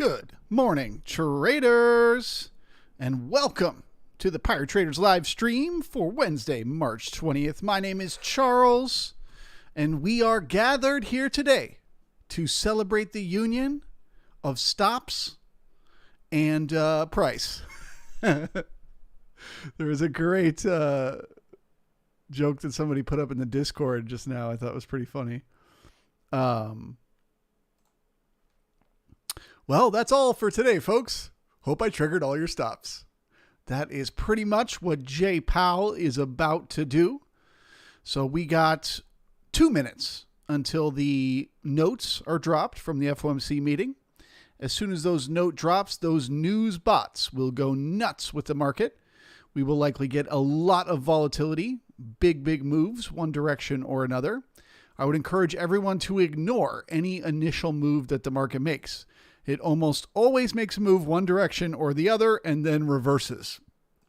Good morning, traders, and welcome to the Pirate Traders live stream for Wednesday, March 20th. My name is Charles, and we are gathered here today to celebrate the union of stops and price. There was a great joke that somebody put up in the Discord just now. I thought was pretty funny. Well, that's all for today, folks. Hope I triggered all your stops. That is pretty much what Jay Powell is about to do. So we got 2 minutes until the notes are dropped from the FOMC meeting. As soon as those note drops, those news bots will go nuts with the market. We will likely get a lot of volatility, big moves, one direction or another. I would encourage everyone to ignore any initial move that the market makes. It almost always makes a move one direction or the other and then reverses.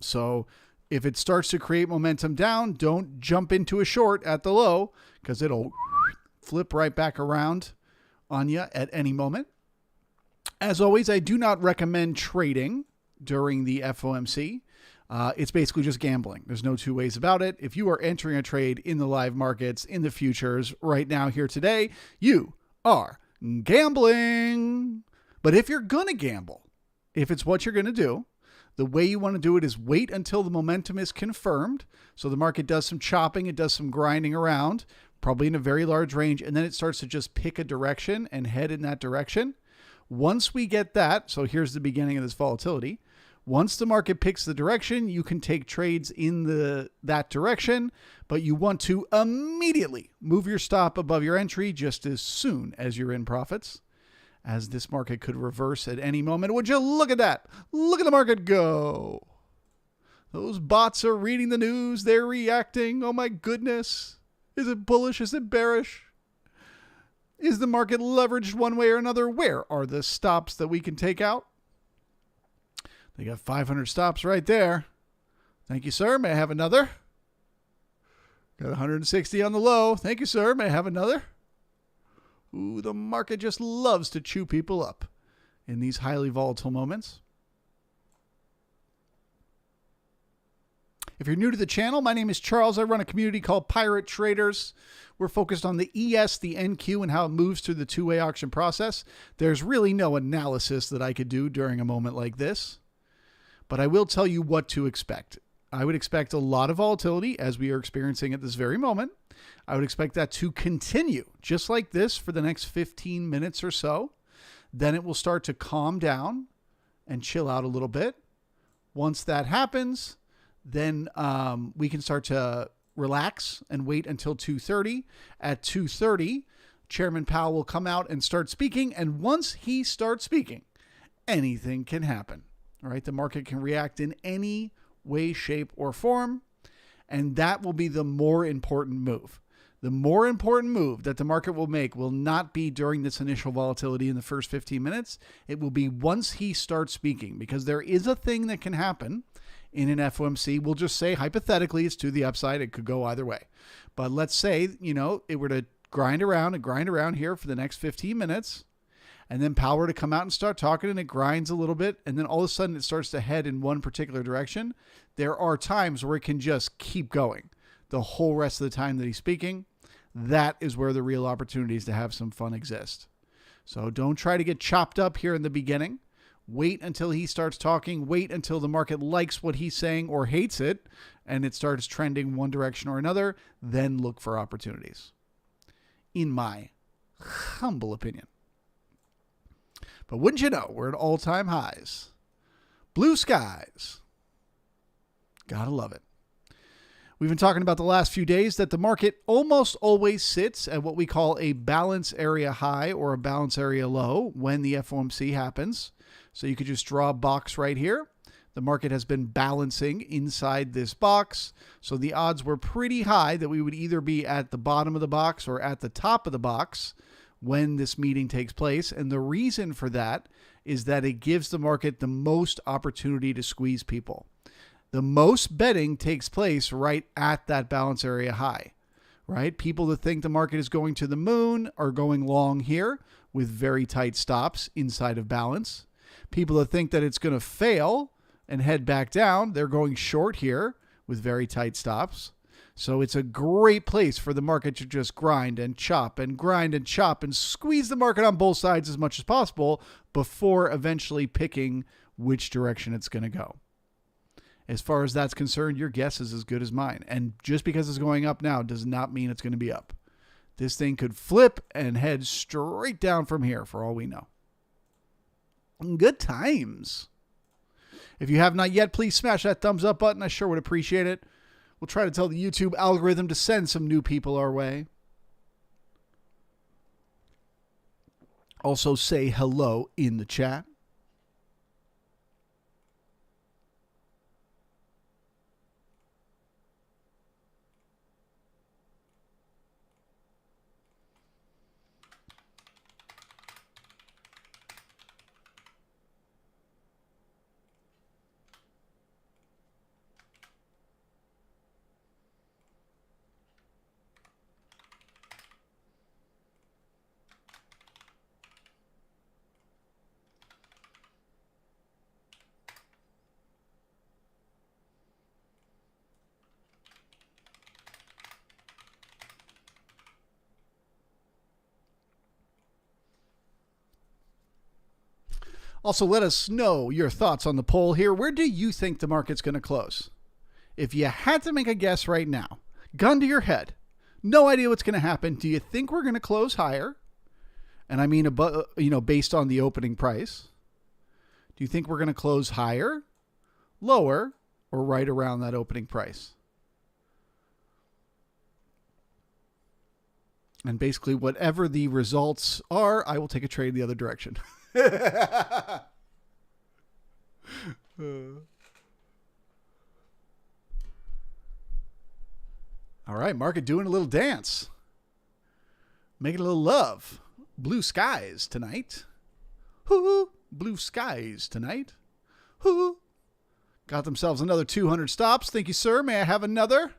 So if it starts to create momentum down, don't jump into a short at the low because it'll flip right back around on you at any moment. As always, I do not recommend trading during the FOMC. It's basically just gambling. There's no two ways about it. If you are entering a trade in the live markets, in the futures, right now, here today, you are gambling. But if you're going to gamble, if it's what you're going to do, the way you want to do it is wait until the momentum is confirmed. So the market does some chopping, it does some grinding around, probably in a very large range, and then it starts to just pick a direction and head in that direction. Once we get that, so here's the beginning of this volatility. Once the market picks the direction, you can take trades in that direction, but you want to immediately move your stop above your entry just as soon as you're in profits, as this market could reverse at any moment. Would you look at that? Look at the market go. Those bots are reading the news. They're reacting. Oh my goodness. Is it bullish? Is it bearish? Is the market leveraged one way or another? Where are the stops that we can take out? They got 500 stops right there. Thank you, sir. May I have another? Got 160 on the low. Thank you, sir. May I have another? Ooh, the market just loves to chew people up in these highly volatile moments. If you're new to the channel, my name is Charles. I run a community called Pirate Traders. We're focused on the ES, the NQ, and how it moves through the two-way auction process. There's really no analysis that I could do during a moment like this, but I will tell you what to expect. I would expect a lot of volatility as we are experiencing at this very moment. I would expect that to continue just like this for the next 15 minutes or so. Then it will start to calm down and chill out a little bit. Once that happens, then we can start to relax and wait until 2:30. At 2:30, Chairman Powell will come out and start speaking. And once he starts speaking, anything can happen. All right, the market can react in any way, shape, or form. And that will be the more important move. The more important move that the market will make will not be during this initial volatility in the first 15 minutes. It will be once he starts speaking, because there is a thing that can happen in an FOMC. We'll just say, hypothetically, it's to the upside. It could go either way. But let's say, it were to grind around here for the next 15 minutes. And then Powell to come out and start talking, and it grinds a little bit. And then all of a sudden it starts to head in one particular direction. There are times where it can just keep going the whole rest of the time that he's speaking. That is where the real opportunities to have some fun exist. So don't try to get chopped up here in the beginning. Wait until he starts talking. Wait until the market likes what he's saying or hates it, and it starts trending one direction or another. Then look for opportunities, in my humble opinion. But wouldn't you know, we're at all-time highs. Blue skies. Gotta love it. We've been talking about the last few days that the market almost always sits at what we call a balance area high or a balance area low when the FOMC happens. So you could just draw a box right here. The market has been balancing inside this box. So the odds were pretty high that we would either be at the bottom of the box or at the top of the box when this meeting takes place. And the reason for that is that it gives the market the most opportunity to squeeze people. The most betting takes place right at that balance area high, right? People that think the market is going to the moon are going long here, with very tight stops inside of balance. People that think that it's going to fail and head back down, they're going short here with very tight stops. So it's a great place for the market to just grind and chop and grind and chop and squeeze the market on both sides as much as possible before eventually picking which direction it's going to go. As far as that's concerned, your guess is as good as mine. And just because it's going up now does not mean it's going to be up. This thing could flip and head straight down from here for all we know. Good times. If you have not yet, please smash that thumbs up button. I sure would appreciate it. We'll try to tell the YouTube algorithm to send some new people our way. Also say hello in the chat. Also, let us know your thoughts on the poll here. Where do you think the market's going to close? If you had to make a guess right now, gun to your head, no idea what's going to happen, do you think we're going to close higher? And I mean, based on the opening price. Do you think we're going to close higher, lower, or right around that opening price? And basically, whatever the results are, I will take a trade the other direction. All right, market doing a little dance. Making a little love. Blue skies tonight. Hoo, blue skies tonight. Hoo. Got themselves another 200 stops. Thank you, sir. May I have another?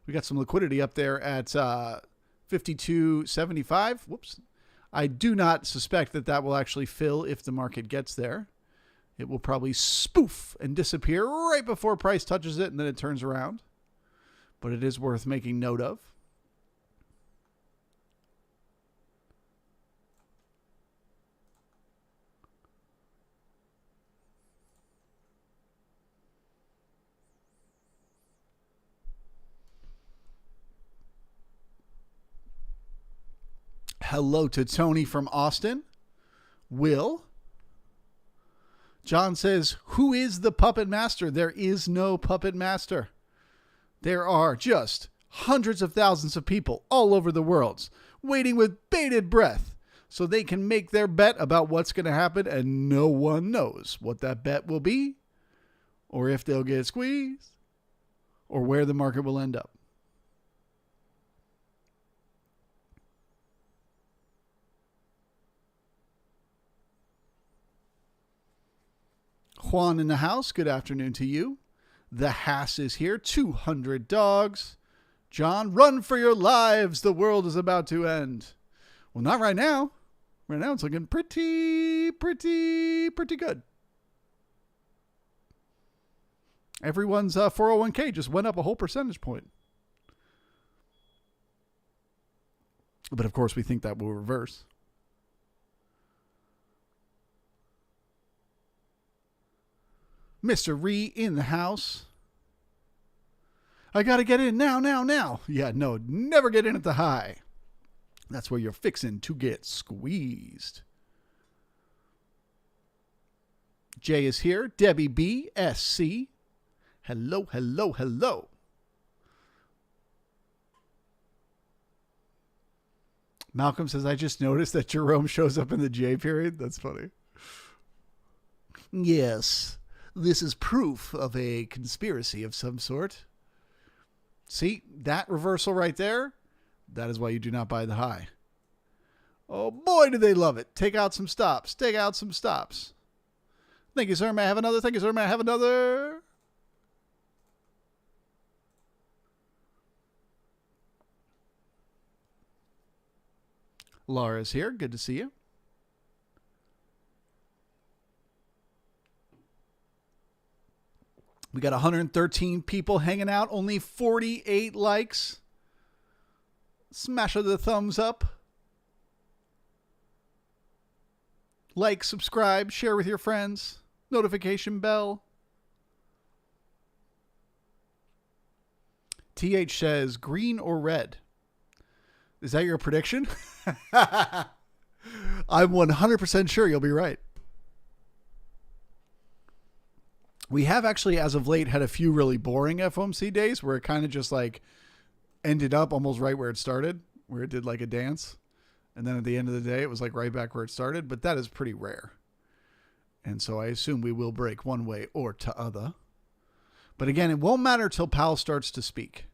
We got some liquidity up there at 52.75. Whoops. I do not suspect that that will actually fill if the market gets there. It will probably spoof and disappear right before price touches it, and then it turns around. But it is worth making note of. Hello to Tony from Austin. Will. John says, who is the puppet master? There is no puppet master. There are just hundreds of thousands of people all over the world waiting with bated breath so they can make their bet about what's going to happen, and no one knows what that bet will be, or if they'll get squeezed, or where the market will end up. Juan in the house, good afternoon to you. The Hass is here, 200 dogs. John, run for your lives. The world is about to end. Well, not right now. Right now it's looking pretty good. Everyone's 401k just went up a whole percentage point. But of course, we think that will reverse. Mr. Ree in the house. I got to get in now. Yeah, no, never get in at the high. That's where you're fixing to get squeezed. Jay is here. Debbie B. SC. Hello. Malcolm says, I just noticed that Jerome shows up in the J period. That's funny. Yes. This is proof of a conspiracy of some sort. See, that reversal right there, that is why you do not buy the high. Oh boy, do they love it. Take out some stops. Thank you, sir. May I have another? Laura's here. Good to see you. We got 113 people hanging out. Only 48 likes. Smash the thumbs up. Like, subscribe, share with your friends. Notification bell. TH says green or red. Is that your prediction? I'm 100% sure you'll be right. We have actually, as of late, had a few really boring FOMC days where it kind of just like ended up almost right where it started, where it did like a dance. And then at the end of the day, it was like right back where it started. But that is pretty rare. And so I assume we will break one way or t'other. But again, it won't matter till Powell starts to speak.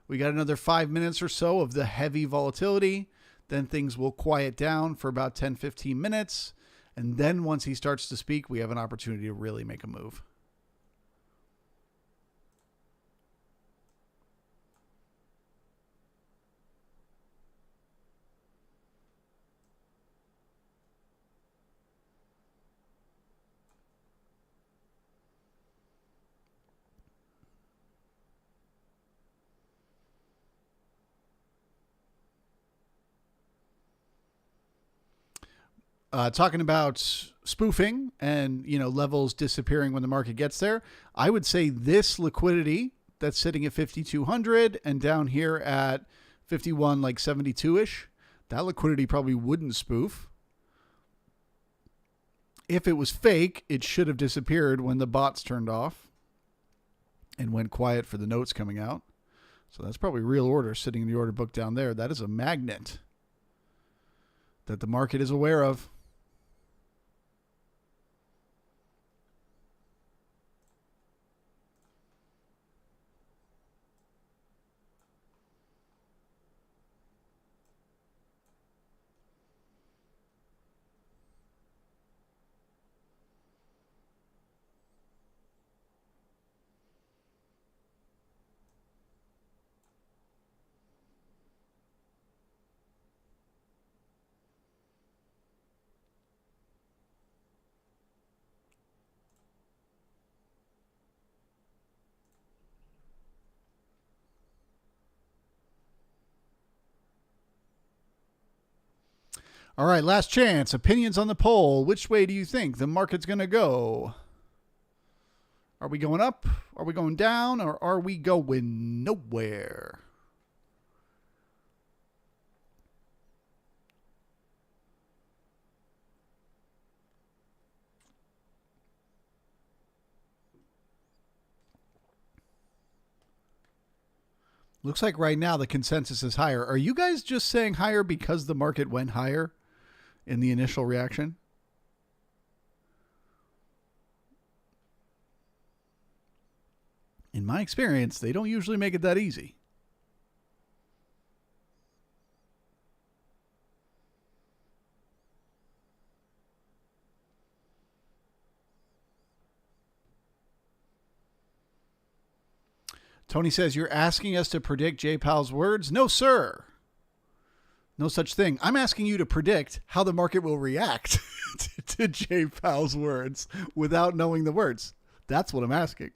We got another 5 minutes or so of the heavy volatility. Then things will quiet down for about 10, 15 minutes. And then once he starts to speak, we have an opportunity to really make a move. Talking about spoofing and, levels disappearing when the market gets there. I would say this liquidity that's sitting at 5,200 and down here at 51, like 72-ish, that liquidity probably wouldn't spoof. If it was fake, it should have disappeared when the bots turned off and went quiet for the notes coming out. So that's probably real order sitting in the order book down there. That is a magnet that the market is aware of. All right, last chance. Opinions on the poll. Which way do you think the market's going to go? Are we going up? Are we going down? Or are we going nowhere? Looks like right now the consensus is higher. Are you guys just saying higher because the market went higher in the initial reaction? In my experience, they don't usually make it that easy. Tony says, you're asking us to predict Jay Powell's words? No, sir. No such thing. I'm asking you to predict how the market will react to Jay Powell's words without knowing the words. That's what I'm asking.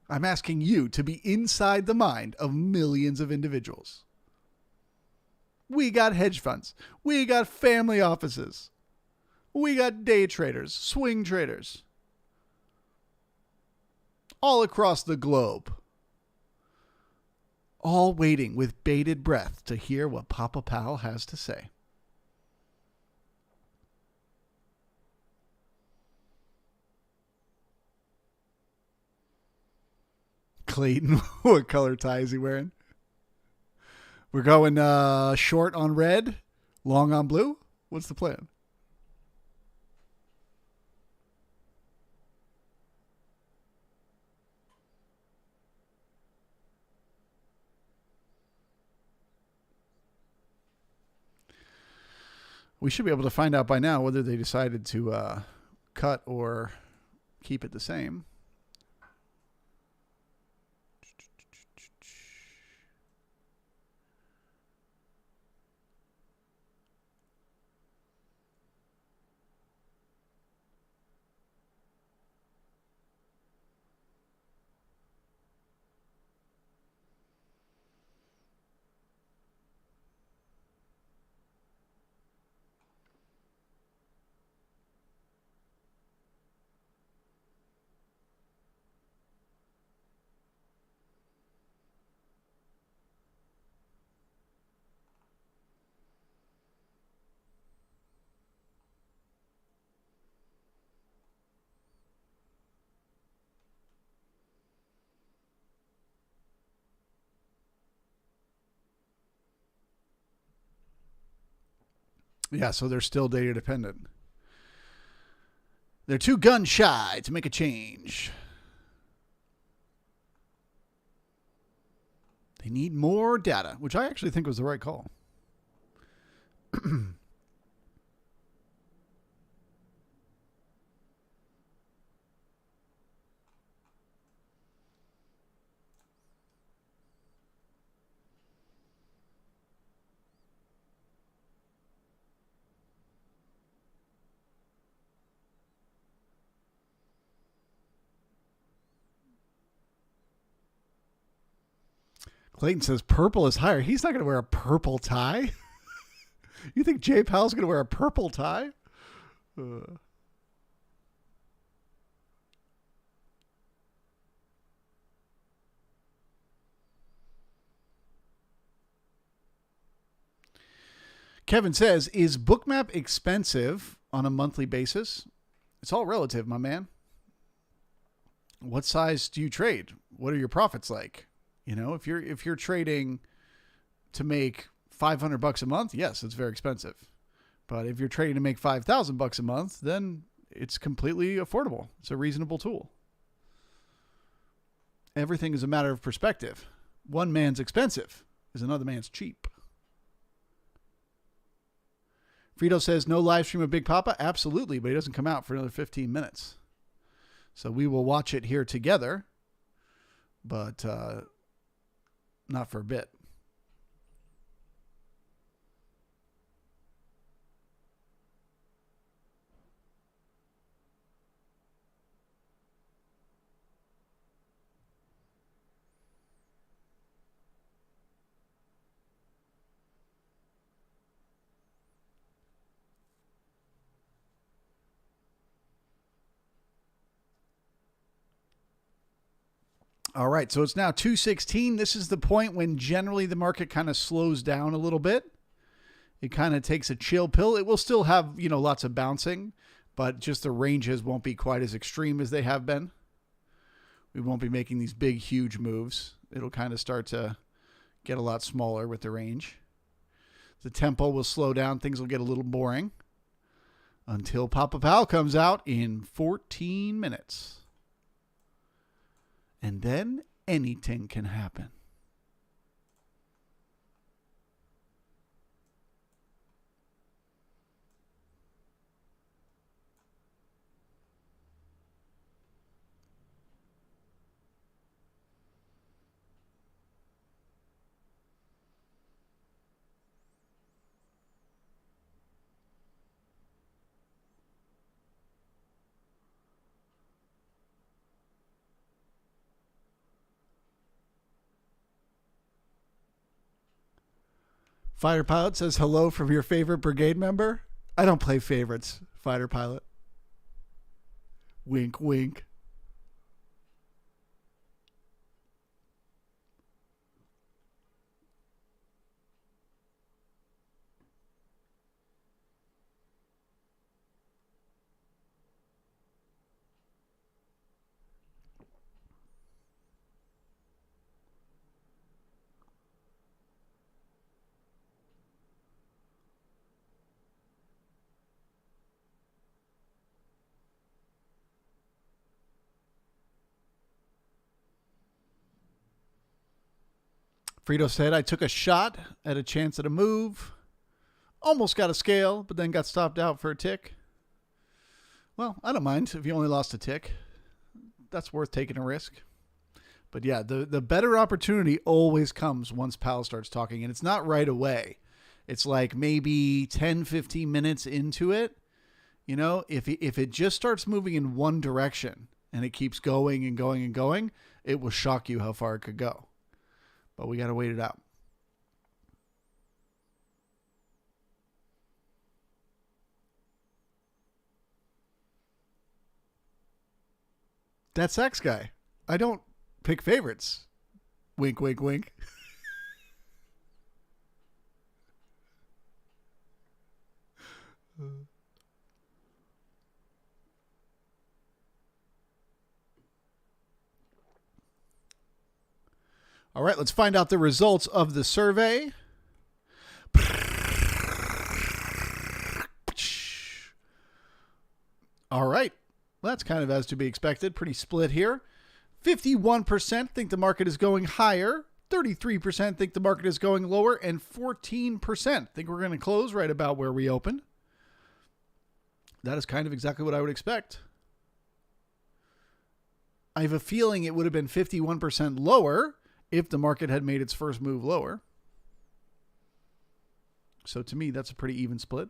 I'm asking you to be inside the mind of millions of individuals. We got hedge funds. We got family offices. We got day traders, swing traders. All across the globe. All waiting with bated breath to hear what Papa Powell has to say. Clayton, what color tie is he wearing? We're going short on red, long on blue? What's the plan? We should be able to find out by now whether they decided to cut or keep it the same. Yeah, so they're still data dependent. They're too gun shy to make a change. They need more data, which I actually think was the right call. Clayton says purple is higher. He's not going to wear a purple tie. You think Jay Powell's going to wear a purple tie? Kevin says, is Bookmap expensive on a monthly basis? It's all relative, my man. What size do you trade? What are your profits like? You know, if you're trading to make $500 a month, yes, it's very expensive. But if you're trading to make $5,000 a month, then it's completely affordable. It's a reasonable tool. Everything is a matter of perspective. One man's expensive is another man's cheap. Frito says, no live stream of Big Papa? Absolutely, but he doesn't come out for another 15 minutes. So we will watch it here together, but not for a bit. All right, so it's now 2:16. This is the point when generally the market kind of slows down a little bit. It kind of takes a chill pill. It will still have, lots of bouncing, but just the ranges won't be quite as extreme as they have been. We won't be making these big, huge moves. It'll kind of start to get a lot smaller with the range. The tempo will slow down. Things will get a little boring until Papa Powell comes out in 14 minutes. And then anything can happen. Fighter Pilot says hello from your favorite brigade member. I don't play favorites, Fighter Pilot. Wink, wink. Frito said, I took a shot at a chance at a move. Almost got a scale, but then got stopped out for a tick. Well, I don't mind if you only lost a tick. That's worth taking a risk. But yeah, the better opportunity always comes once Powell starts talking. And it's not right away. It's like maybe 10, 15 minutes into it. If it just starts moving in one direction and it keeps going and going and going, it will shock you how far it could go. But we got to wait it out. That Sax guy. I don't pick favorites. Wink, wink, wink. All right, let's find out the results of the survey. All right. Well, that's kind of as to be expected. Pretty split here. 51% think the market is going higher. 33% think the market is going lower. And 14% think we're going to close right about where we opened. That is kind of exactly what I would expect. I have a feeling it would have been 51% lower if the market had made its first move lower. So to me, that's a pretty even split.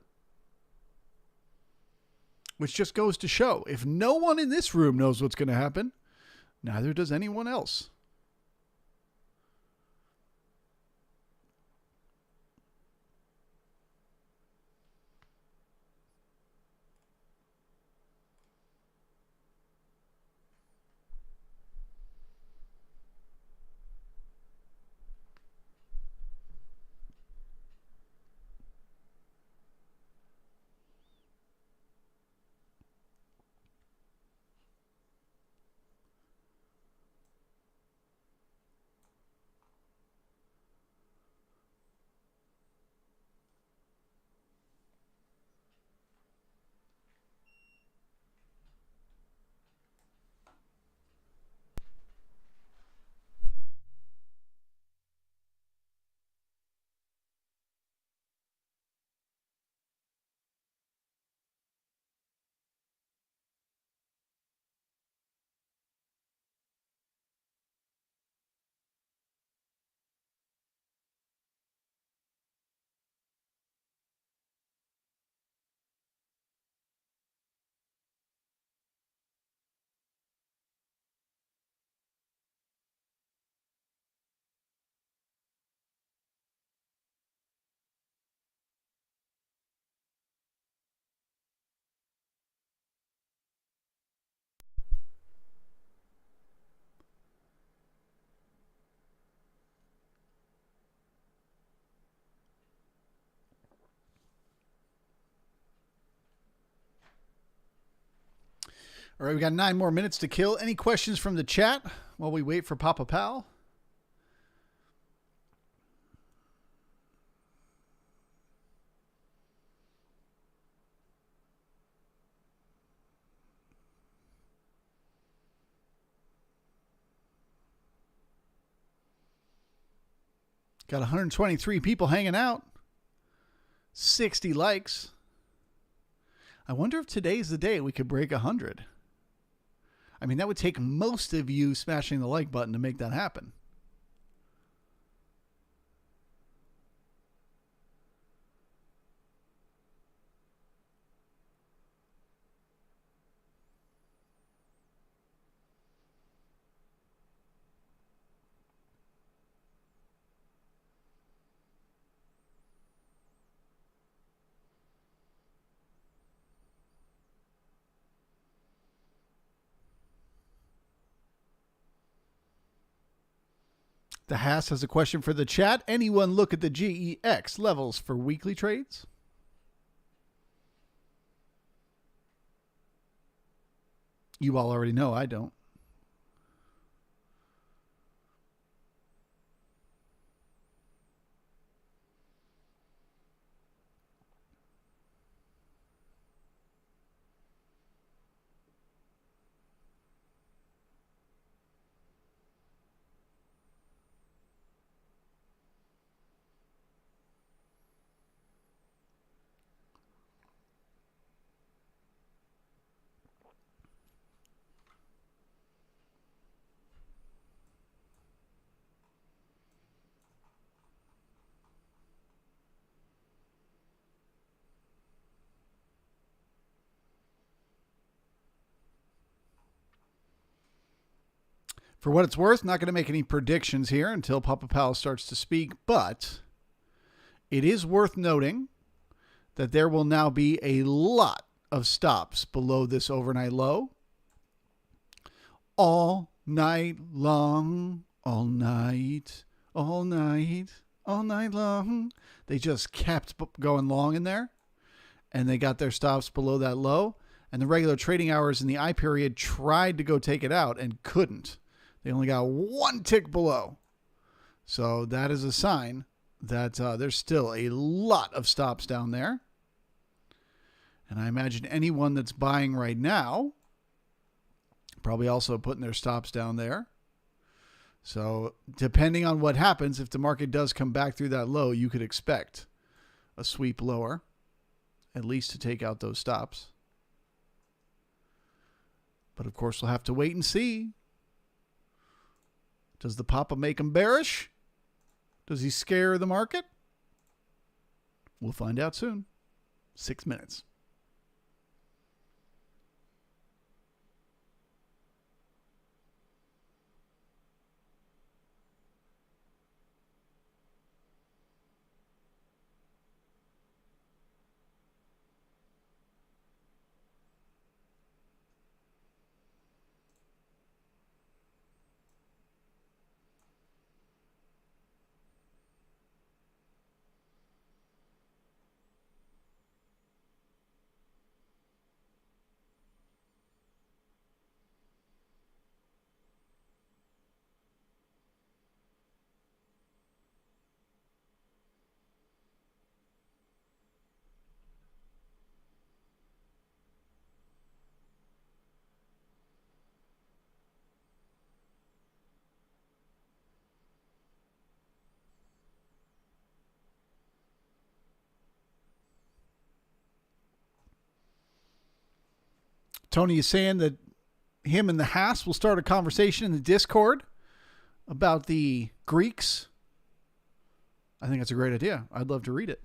Which just goes to show, if no one in this room knows what's going to happen, neither does anyone else. All right, we got 9 more minutes to kill. Any questions from the chat while we wait for Papa Powell? Got 123 people hanging out. 60 likes. I wonder if today's the day we could break 100. I mean, that would take most of you smashing the like button to make that happen. The Haas has a question for the chat. Anyone look at the GEX levels for weekly trades? You all already know I don't. For what it's worth, not going to make any predictions here until Papa Powell starts to speak, but it is worth noting that there will now be a lot of stops below this overnight low. All night long, all night, all night, all night long. They just kept going long in there, and they got their stops below that low, and the regular trading hours in the I period tried to go take it out and couldn't. They only got one tick below. So that is a sign that there's still a lot of stops down there. And I imagine anyone that's buying right now probably also putting their stops down there. So depending on what happens, if the market does come back through that low, you could expect a sweep lower, at least to take out those stops. But of course, we'll have to wait and see. Does the Papa make him bearish? Does he scare the market? We'll find out soon. 6 minutes. Tony is saying that him and the Haas will start a conversation in the Discord about the Greeks. I think that's a great idea. I'd love to read it.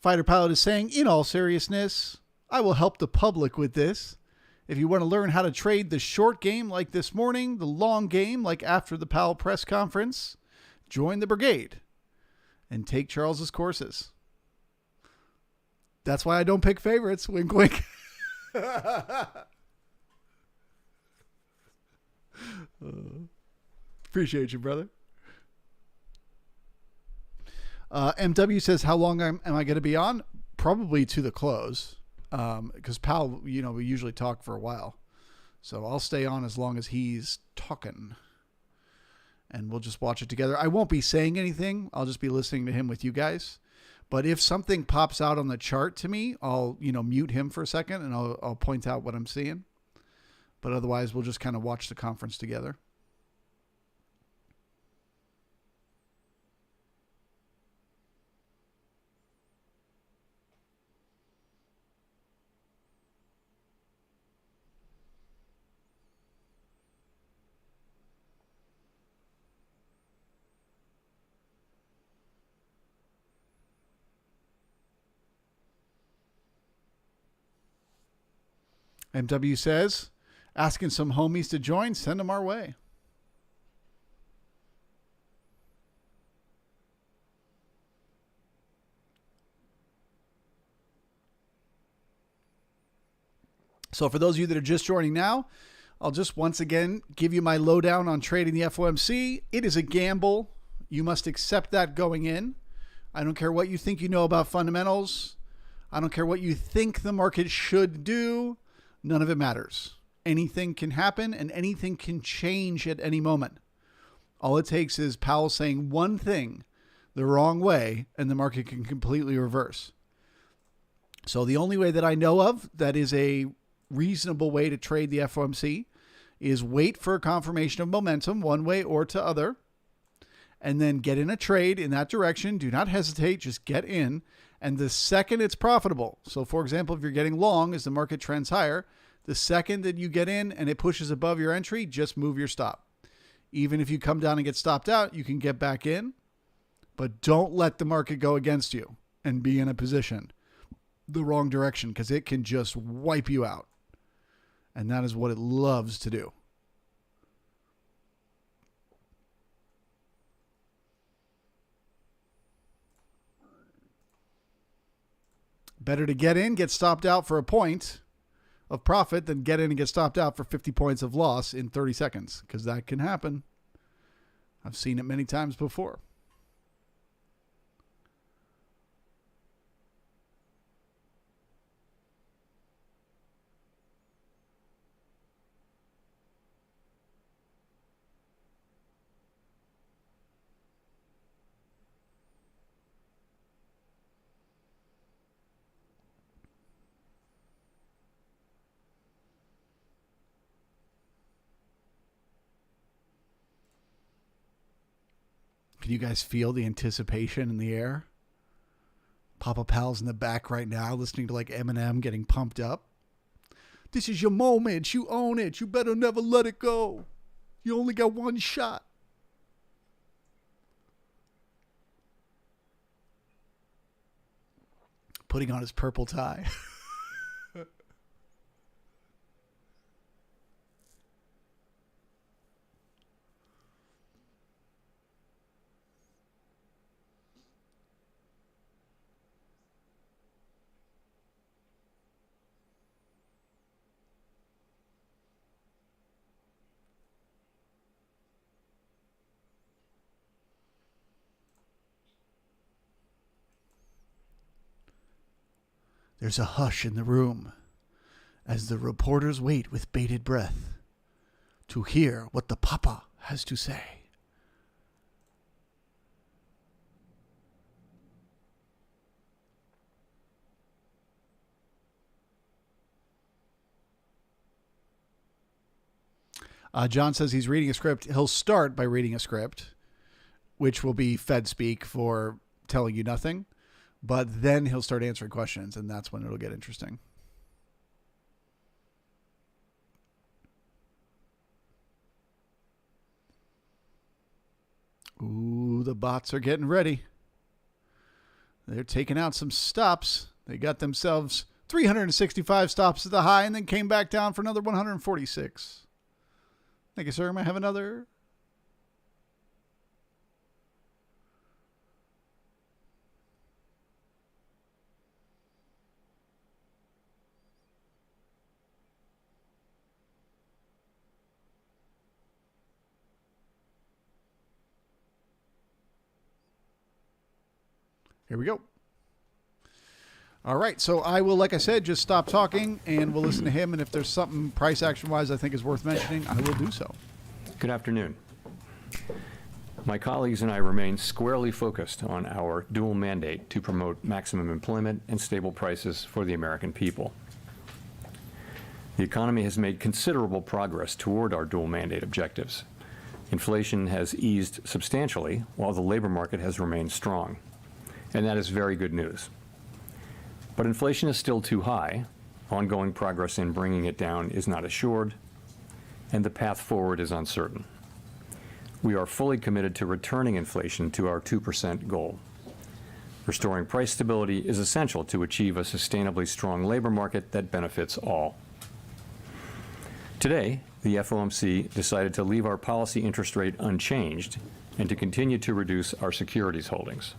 Fighter Pilot is saying, in all seriousness, I will help the public with this. If you want to learn how to trade the short game like this morning, the long game like after the Powell press conference, join the brigade and take Charles's courses. That's why I don't pick favorites. Wink, wink. Appreciate you, brother. MW says, how long am I going to be on? Probably to the close. Because Powell, we usually talk for a while. So I'll stay on as long as he's talking. And we'll just watch it together. I won't be saying anything. I'll just be listening to him with you guys. But if something pops out on the chart to me, I'll, mute him for a second and I'll point out what I'm seeing. But otherwise, we'll just kind of watch the conference together. MW says, asking some homies to join, send them our way. So for those of you that are just joining now, I'll just once again give you my lowdown on trading the FOMC. It is a gamble. You must accept that going in. I don't care what you think you know about fundamentals. I don't care what you think the market should do. None of it matters. Anything can happen and anything can change at any moment. All it takes is Powell saying one thing the wrong way and the market can completely reverse. So the only way that I know of that is a reasonable way to trade the FOMC is wait for a confirmation of momentum one way or to other, and then get in a trade in that direction. Do not hesitate. Just get in. And the second it's profitable, so for example, if you're getting long as the market trends higher, the second that you get in and it pushes above your entry, just move your stop. Even if you come down and get stopped out, you can get back in, but don't let the market go against you and be in a position the wrong direction because it can just wipe you out. And that is what it loves to do. Better to get in, get stopped out for a point of profit than get in and get stopped out for 50 points of loss in 30 seconds, because that can happen. I've seen it many times before. Can you guys feel the anticipation in the air? Papa Pal's in the back right now listening to like Eminem getting pumped up. This is your moment. You own it. You better never let it go. You only got one shot. Putting on his purple tie. There's a hush in the room as the reporters wait with bated breath to hear what the Papa has to say. John says he's reading a script. He'll start by reading a script, which will be Fed speak for telling you nothing. But then he'll start answering questions, and that's when it'll get interesting. Ooh, the bots are getting ready. They're taking out some stops. They got themselves 365 stops at the high and then came back down for another 146. Thank you, sir. Might have another. Here we go. All right. So I will, like I said, just stop talking and we'll listen to him. And if there's something price action wise I think is worth mentioning, I will do so. Good afternoon. My colleagues and I remain squarely focused on our dual mandate to promote maximum employment and stable prices for the American people. The economy has made considerable progress toward our dual mandate objectives. Inflation has eased substantially while the labor market has remained strong. And that is very good news. But inflation is still too high, ongoing progress in bringing it down is not assured, and the path forward is uncertain. We are fully committed to returning inflation to our 2% goal. Restoring price stability is essential to achieve a sustainably strong labor market that benefits all. Today, the FOMC decided to leave our policy interest rate unchanged and to continue to reduce our securities holdings.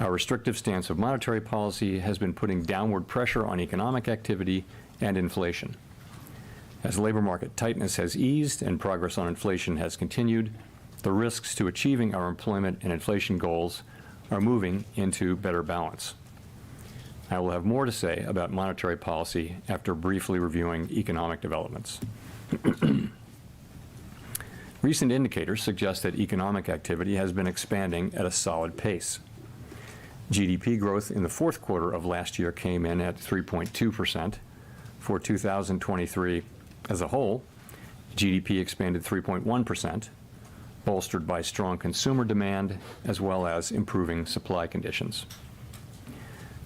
Our restrictive stance of monetary policy has been putting downward pressure on economic activity and inflation. As labor market tightness has eased and progress on inflation has continued, the risks to achieving our employment and inflation goals are moving into better balance. I will have more to say about monetary policy after briefly reviewing economic developments. Recent indicators suggest that economic activity has been expanding at a solid pace. GDP growth in the fourth quarter of last year came in at 3.2%. For 2023 as a whole, GDP expanded 3.1%, bolstered by strong consumer demand as well as improving supply conditions.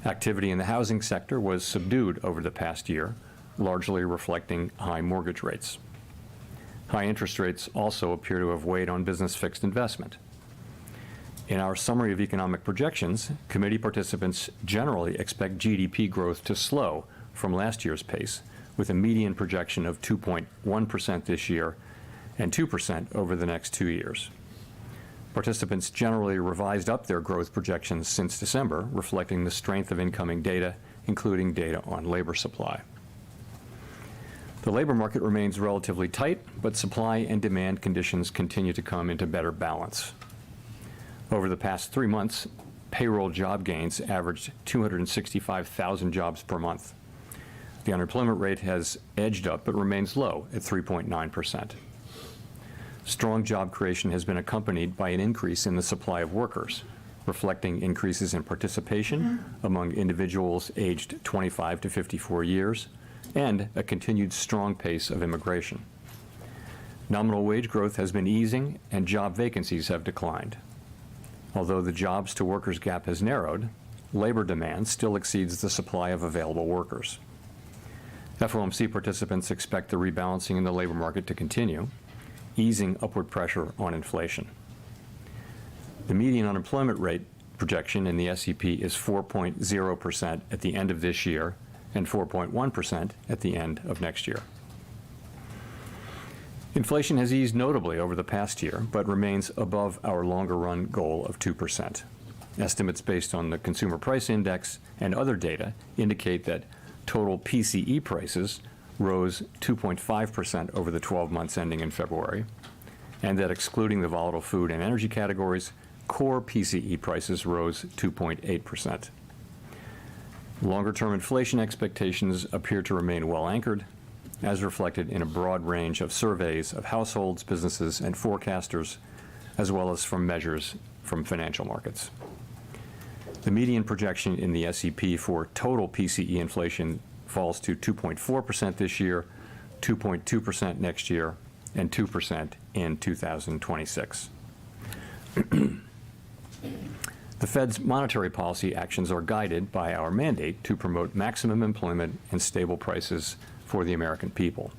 Activity in the housing sector was subdued over the past year, largely reflecting high mortgage rates. High interest rates also appear to have weighed on business fixed investment. In our summary of economic projections, committee participants generally expect GDP growth to slow from last year's pace, with a median projection of 2.1% this year and 2% over the next 2 years. Participants generally revised up their growth projections since December, reflecting the strength of incoming data, including data on labor supply. The labor market remains relatively tight, but supply and demand conditions continue to come into better balance. Over the past 3 months, payroll job gains averaged 265,000 jobs per month. The unemployment rate has edged up but remains low at 3.9%. Strong job creation has been accompanied by an increase in the supply of workers, reflecting increases in participation among individuals aged 25 to 54 years and a continued strong pace of immigration. Nominal wage growth has been easing and job vacancies have declined. Although the jobs to workers gap has narrowed, labor demand still exceeds the supply of available workers. FOMC participants expect the rebalancing in the labor market to continue, easing upward pressure on inflation. The median unemployment rate projection in the SEP is 4.0% at the end of this year and 4.1% at the end of next year. Inflation has eased notably over the past year, but remains above our longer-run goal of 2%. Estimates based on the Consumer Price Index and other data indicate that total PCE prices rose 2.5% over the 12 months ending in February, and that excluding the volatile food and energy categories, core PCE prices rose 2.8%. Longer-term inflation expectations appear to remain well anchored, as reflected in a broad range of surveys of households, businesses, and forecasters, as well as from measures from financial markets. The median projection in the SEP for total PCE inflation falls to 2.4% this year, 2.2% next year, and 2% in 2026. The Fed's monetary policy actions are guided by our mandate to promote maximum employment and stable prices for the American people.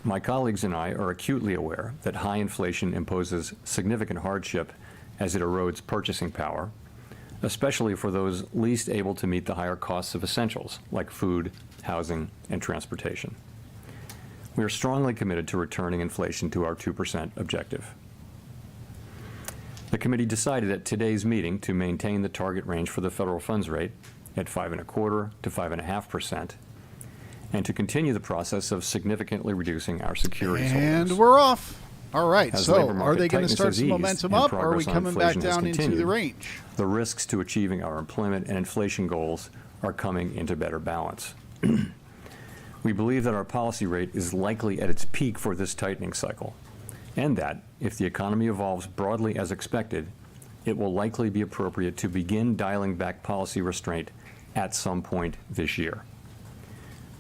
My colleagues and I are acutely aware that high inflation imposes significant hardship as it erodes purchasing power, especially for those least able to meet the higher costs of essentials like food, housing, and transportation. We are strongly committed to returning inflation to our 2% objective. The committee decided at today's meeting to maintain the target range for the federal funds rate at 5.25% to 5.5%, and to continue the process of significantly reducing our securities holdings. And we're off. All right, As so labor are market they going to tightness start has some eased momentum and up, or are we progress on coming back inflation has down into the continued, range? The risks to achieving our employment and inflation goals are coming into better balance. We believe that our policy rate is likely at its peak for this tightening cycle, and that if the economy evolves broadly as expected, it will likely be appropriate to begin dialing back policy restraint at some point this year.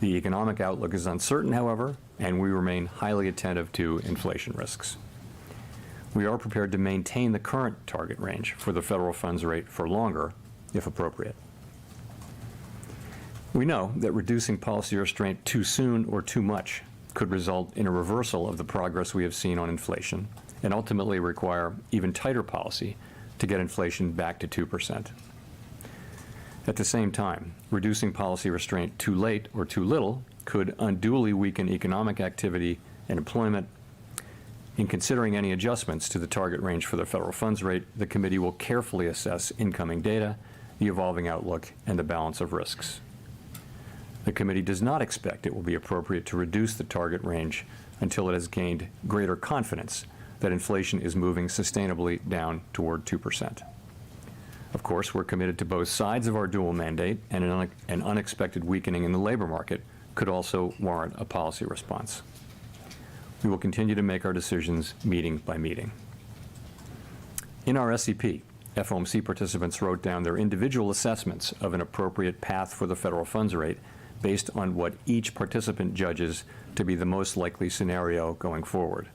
The economic outlook is uncertain, however, and we remain highly attentive to inflation risks. We are prepared to maintain the current target range for the federal funds rate for longer, if appropriate. We know that reducing policy restraint too soon or too much could result in a reversal of the progress we have seen on inflation and ultimately require even tighter policy to get inflation back to 2%. At the same time, reducing policy restraint too late or too little could unduly weaken economic activity and employment. In considering any adjustments to the target range for the federal funds rate, the committee will carefully assess incoming data, the evolving outlook, and the balance of risks. The committee does not expect it will be appropriate to reduce the target range until it has gained greater confidence that inflation is moving sustainably down toward 2%. Of course, we're committed to both sides of our dual mandate, and an unexpected weakening in the labor market could also warrant a policy response. We will continue to make our decisions meeting by meeting. In our SEP, FOMC participants wrote down their individual assessments of an appropriate path for the federal funds rate based on what each participant judges to be the most likely scenario going forward.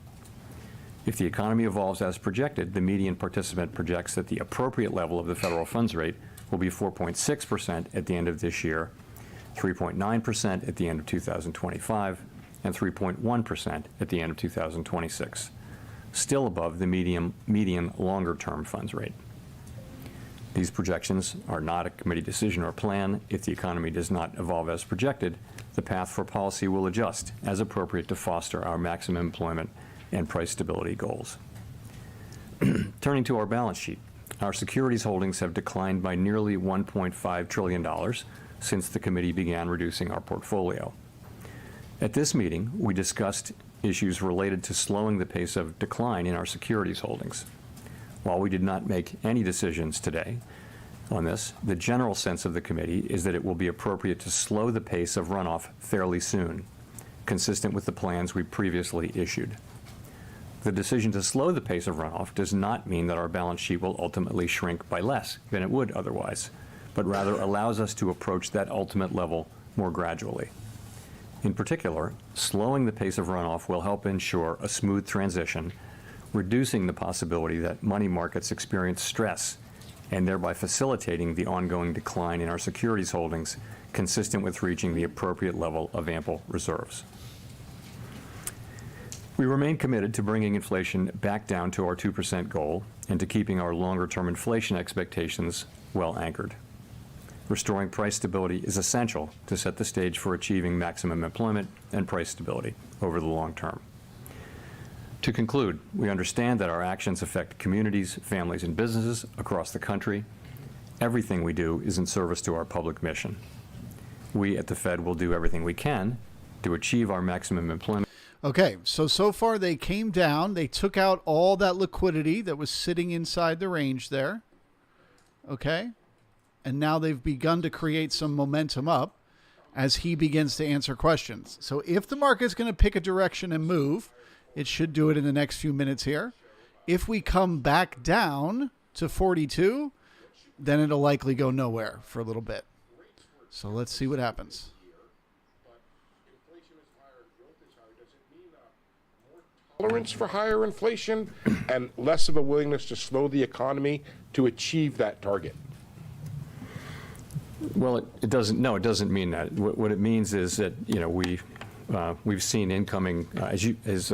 If the economy evolves as projected, the median participant projects that the appropriate level of the federal funds rate will be 4.6% at the end of this year, 3.9% at the end of 2025, and 3.1% at the end of 2026, still above the median longer-term funds rate. These projections are not a committee decision or plan. If the economy does not evolve as projected, the path for policy will adjust as appropriate to foster our maximum employment and price stability goals. Turning to our balance sheet, our securities holdings have declined by nearly $1.5 trillion since the committee began reducing our portfolio. At this meeting, we discussed issues related to slowing the pace of decline in our securities holdings. While we did not make any decisions today on this, the general sense of the committee is that it will be appropriate to slow the pace of runoff fairly soon, consistent with the plans we previously issued. The decision to slow the pace of runoff does not mean that our balance sheet will ultimately shrink by less than it would otherwise, but rather allows us to approach that ultimate level more gradually. In particular, slowing the pace of runoff will help ensure a smooth transition, reducing the possibility that money markets experience stress and thereby facilitating the ongoing decline in our securities holdings consistent with reaching the appropriate level of ample reserves. We remain committed to bringing inflation back down to our 2% goal and to keeping our longer-term inflation expectations well anchored. Restoring price stability is essential to set the stage for achieving maximum employment and price stability over the long term. To conclude, we understand that our actions affect communities, families, and businesses across the country. Everything we do is in service to our public mission. We at the Fed will do everything we can to achieve our maximum employment. Okay, so far they came down. They took out all that liquidity that was sitting inside the range there. Okay, and now they've begun to create some momentum up as he begins to answer questions. So if the market's going to pick a direction and move, it should do it in the next few minutes here. If we come back down to 42, then it'll likely go nowhere for a little bit. So let's see what happens. Tolerance for higher inflation and less of a willingness to slow the economy to achieve that target? Well, it doesn't. No, it doesn't mean that. What it means is that we've seen incoming as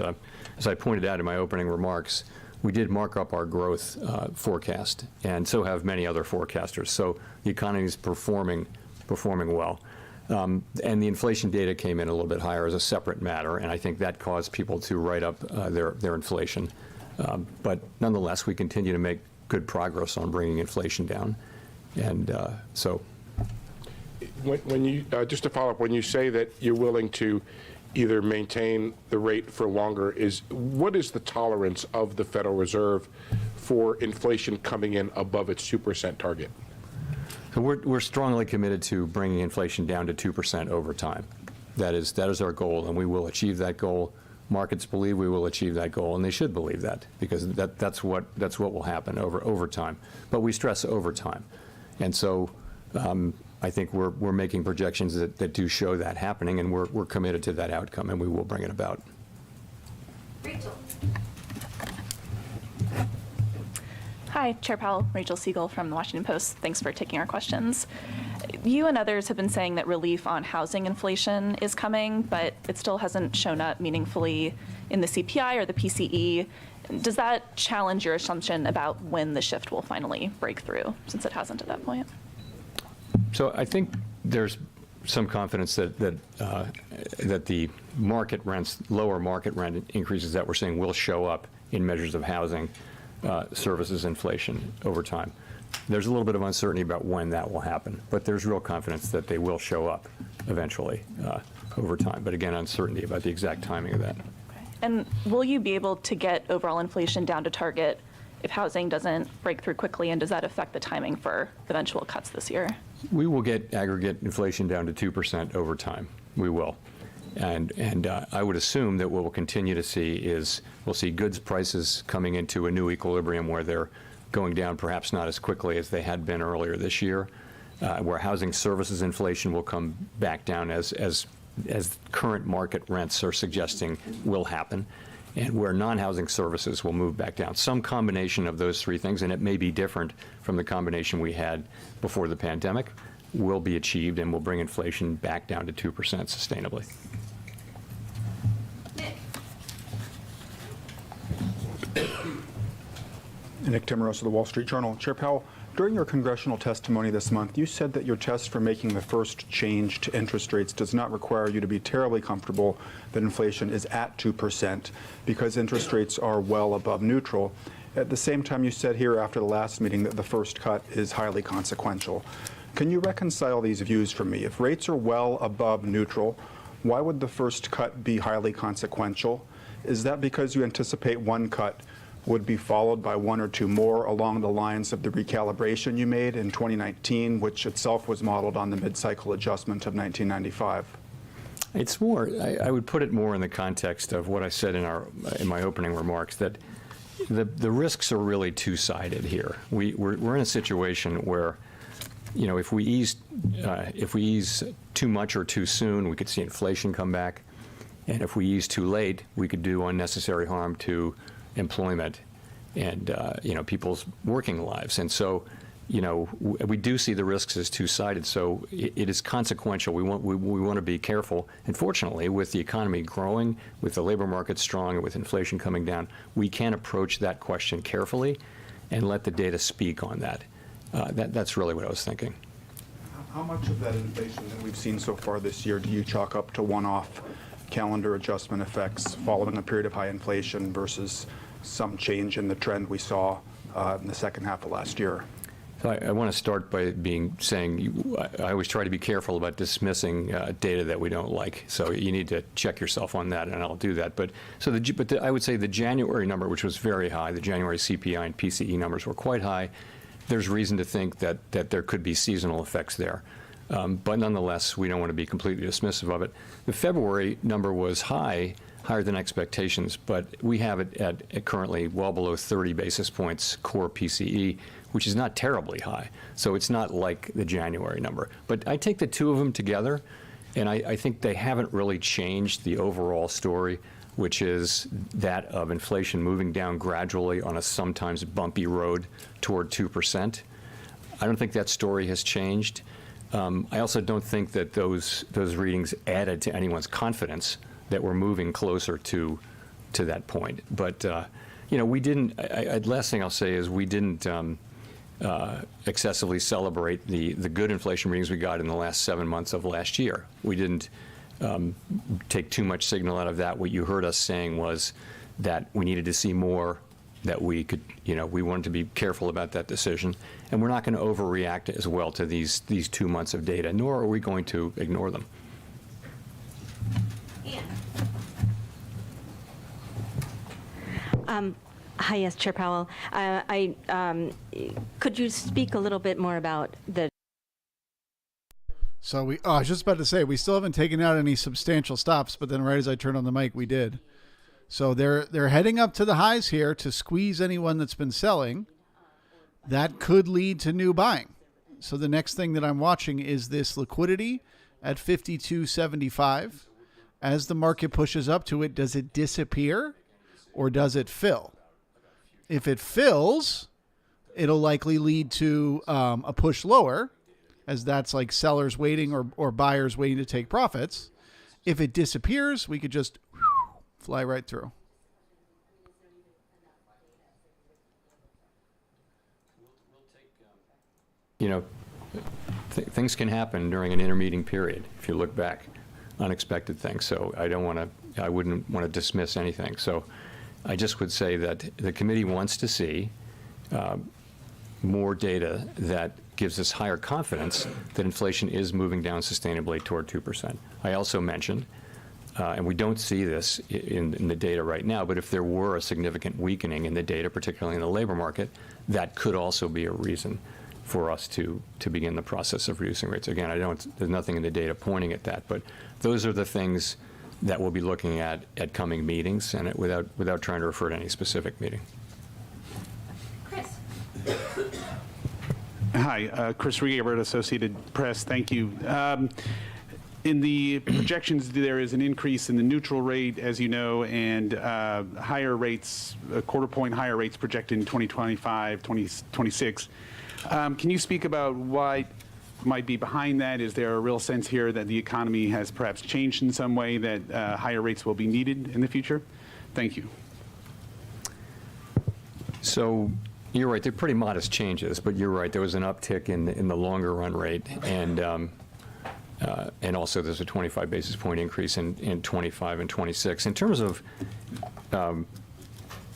I pointed out in my opening remarks. We did mark up our growth forecast, and so have many other forecasters. So the economy is performing well. And the inflation data came in a little bit higher as a separate matter, and I think that caused people to write up their inflation. But nonetheless, we continue to make good progress on bringing inflation down. And so. When you, just to follow up, when you say that you're willing to either maintain the rate for longer, what is the tolerance of the Federal Reserve for inflation coming in above its 2% target? So we're strongly committed to bringing inflation down to 2% over time. That is our goal, and we will achieve that goal. Markets believe we will achieve that goal, and they should believe that, because that's what will happen over time. But we stress over time, and so I think we're making projections that do show that happening, and we're committed to that outcome, and we will bring it about. Rachel. Hi, Chair Powell, Rachel Siegel from the Washington Post. Thanks for taking our questions. You and others have been saying that relief on housing inflation is coming, but it still hasn't shown up meaningfully in the CPI or the PCE. Does that challenge your assumption about when the shift will finally break through, since it hasn't at that point? So I think there's some confidence that the market rents, lower market rent increases that we're seeing will show up in measures of housing services inflation over time. There's a little bit of uncertainty about when that will happen, but there's real confidence that they will show up eventually over time. But again, uncertainty about the exact timing of that. Okay. And will you be able to get overall inflation down to target if housing doesn't break through quickly, and does that affect the timing for eventual cuts this year? We will get aggregate inflation down to 2% over time. We will. And I would assume that what we'll continue to see is we'll see goods prices coming into a new equilibrium where they're going down perhaps not as quickly as they had been earlier this year, where housing services inflation will come back down as current market rents are suggesting will happen, and where non-housing services will move back down. Some combination of those three things, and it may be different from the combination we had before the pandemic, will be achieved and will bring inflation back down to 2% sustainably. Nick Timmeros of the Wall Street Journal. Chair Powell, during your congressional testimony this month, you said that your test for making the first change to interest rates does not require you to be terribly comfortable that inflation is at 2% because interest rates are well above neutral. At the same time, you said here after the last meeting that the first cut is highly consequential. Can you reconcile these views for me? If rates are well above neutral, why would the first cut be highly consequential? Is that because you anticipate one cut would be followed by one or two more along the lines of the recalibration you made in 2019, which itself was modeled on the mid-cycle adjustment of 1995? It's more, I would put it more in the context of what I said in my opening remarks, that the risks are really two-sided here. We're in a situation where if we ease too much or too soon, we could see inflation come back. And if we ease too late, we could do unnecessary harm to employment and, people's working lives. And so, we do see the risks as two-sided. So it is consequential. We want to be careful. And fortunately, with the economy growing, with the labor market strong, and with inflation coming down, we can approach that question carefully and let the data speak on that. That's really what I was thinking. How much of that inflation that we've seen so far this year do you chalk up to one-off calendar adjustment effects following a period of high inflation versus some change in the trend we saw in the second half of last year? So I want to start by saying I always try to be careful about dismissing data that we don't like. So you need to check yourself on that, and I'll do that. But I would say the January number, which was very high, the January CPI and PCE numbers were quite high. There's reason to think that there could be seasonal effects there. But nonetheless, we don't want to be completely dismissive of it. The February number was higher than expectations, but we have it at currently well below 30 basis points core PCE, which is not terribly high. So it's not like the January number. But I take the two of them together, and I think they haven't really changed the overall story, which is that of inflation moving down gradually on a sometimes bumpy road toward 2%. I don't think that story has changed. I also don't think that those readings added to anyone's confidence that we're moving closer to that point. But we didn't. Last thing I'll say is we didn't excessively celebrate the good inflation readings we got in the last 7 months of last year. We didn't take too much signal out of that. What you heard us saying was that we needed to see more, that we could, we wanted to be careful about that decision. And we're not going to overreact as well to these 2 months of data, nor are we going to ignore them. Hi, yes, Chair Powell. Could you speak a little bit more about the... So I was just about to say, we still haven't taken out any substantial stops, but then right as I turned on the mic, we did. So they're heading up to the highs here to squeeze anyone that's been selling. That could lead to new buying. So the next thing that I'm watching is this liquidity at 52.75. As the market pushes up to it, does it disappear or does it fill? If it fills, it'll likely lead to a push lower, as that's like sellers waiting or buyers waiting to take profits. If it disappears, we could just fly right through. Things can happen during an intermeeting period, if you look back, unexpected things. So I wouldn't want to dismiss anything. So I just would say that the committee wants to see more data that gives us higher confidence that inflation is moving down sustainably toward 2%. I also mentioned, and we don't see this in the data right now, but if there were a significant weakening in the data, particularly in the labor market, that could also be a reason for us to begin the process of reducing rates. Again, there's nothing in the data pointing at that, but those are the things that we'll be looking at coming meetings, and without trying to refer to any specific meeting. Chris. Hi, Chris Rieger, Associated Press. Thank you. In the projections, there is an increase in the neutral rate, as you know, and higher rates, a quarter point higher rates projected in 2025, 2026. Can you speak about what might be behind that? Is there a real sense here that the economy has perhaps changed in some way, that higher rates will be needed in the future? Thank you. So you're right, they're pretty modest changes, but you're right, there was an uptick in the longer run rate, and also there's a 25 basis point increase in 25 and 26. In terms of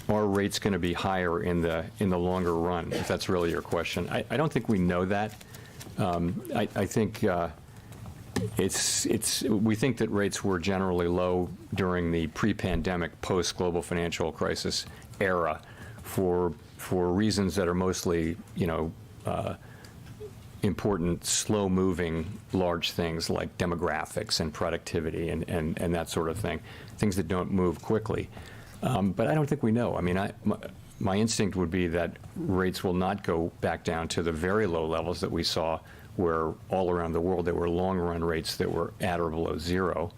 are rates going to be higher in the longer run, if that's really your question, I don't think we know that. I think we think that rates were generally low during the pre-pandemic, post-global financial crisis era for reasons that are mostly, important, slow-moving, large things like demographics and productivity and that sort of thing, things that don't move quickly. But I don't think we know. I mean, my instinct would be that rates will not go back down to the very low levels that we saw where all around the world there were long-run rates that were at or below zero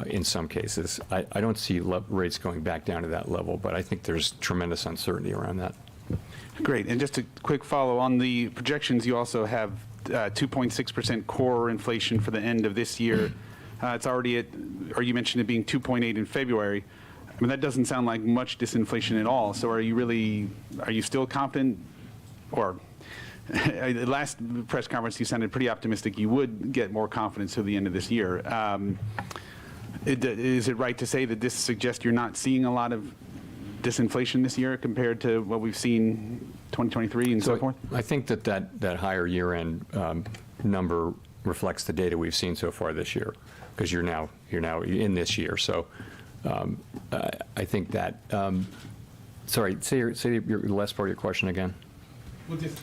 in some cases. I don't see rates going back down to that level, but I think there's tremendous uncertainty around that. Great. And just a quick follow on the projections, you also have 2.6% core inflation for the end of this year. It's already at, or you mentioned it being 2.8 in February. I mean, that doesn't sound like much disinflation at all. So are you still confident, or the last press conference you sounded pretty optimistic you would get more confidence to the end of this year. Is it right to say that this suggests you're not seeing a lot of disinflation this year compared to what we've seen 2023 and so forth? I think that higher year-end number reflects the data we've seen so far this year, because you're now in this year. So I think that. Sorry, say your last part of your question again. Well, just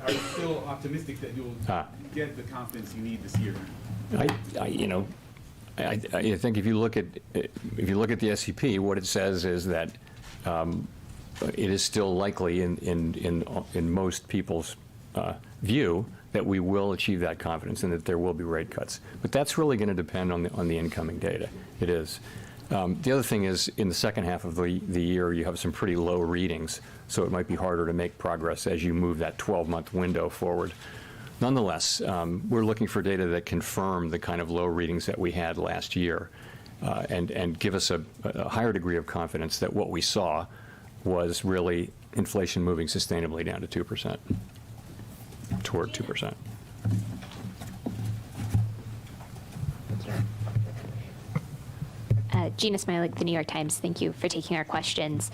are you still optimistic that you'll get the confidence you need this year? I think if you look at the SEP, what it says is that it is still likely in most people's view that we will achieve that confidence and that there will be rate cuts. But that's really going to depend on the incoming data. It is. The other thing is, in the second half of the year, you have some pretty low readings, so it might be harder to make progress as you move that 12-month window forward. Nonetheless, we're looking for data that confirm the kind of low readings that we had last year and give us a higher degree of confidence that what we saw was really inflation moving sustainably down to 2%, toward 2%. Gina Smilik, The New York Times. Thank you for taking our questions.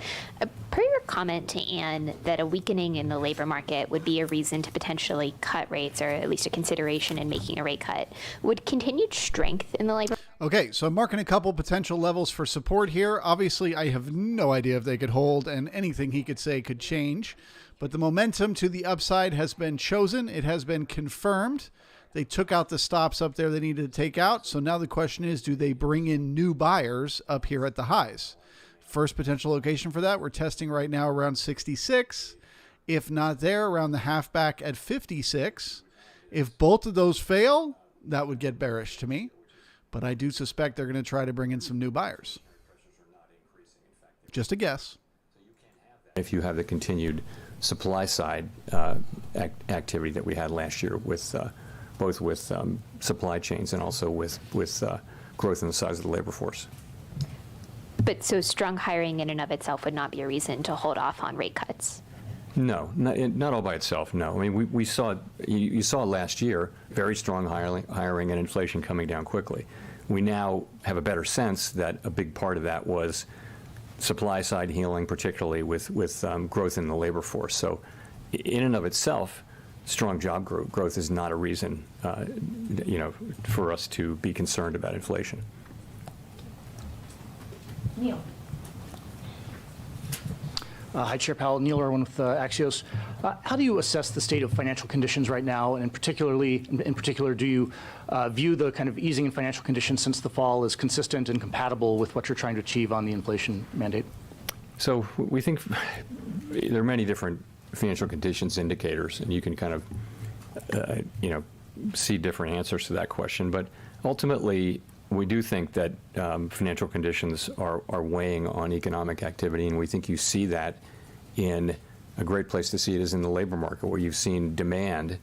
Per your comment, Anne, that a weakening in the labor market would be a reason to potentially cut rates, or at least a consideration in making a rate cut, would continued strength in the labor. Okay, so I'm marking a couple potential levels for support here. Obviously, I have no idea if they could hold, and anything he could say could change. But the momentum to the upside has been chosen. It has been confirmed. They took out the stops up there they needed to take out. So now the question is, do they bring in new buyers up here at the highs? First potential location for that, we're testing right now around 66. If not there, around the halfback at 56. If both of those fail, that would get bearish to me. But I do suspect they're going to try to bring in some new buyers. Just a guess. If you have the continued supply side activity that we had last year with both with supply chains and also with growth in the size of the labor force. But so strong hiring in and of itself would not be a reason to hold off on rate cuts? No, not all by itself, no. I mean, we saw, you saw last year, very strong hiring and inflation coming down quickly. We now have a better sense that a big part of that was supply side healing, particularly with growth in the labor force. So in and of itself, strong job growth is not a reason, for us to be concerned about inflation. Neil. Hi, Chair Powell. Neil Irwin with Axios. How do you assess the state of financial conditions right now, and in particular, do you view the kind of easing in financial conditions since the fall as consistent and compatible with what you're trying to achieve on the inflation mandate? So we think there are many different financial conditions indicators, and you can kind of, see different answers to that question. But ultimately, we do think that financial conditions are weighing on economic activity, and we think you see that in a great place to see it is in the labor market, where you've seen demand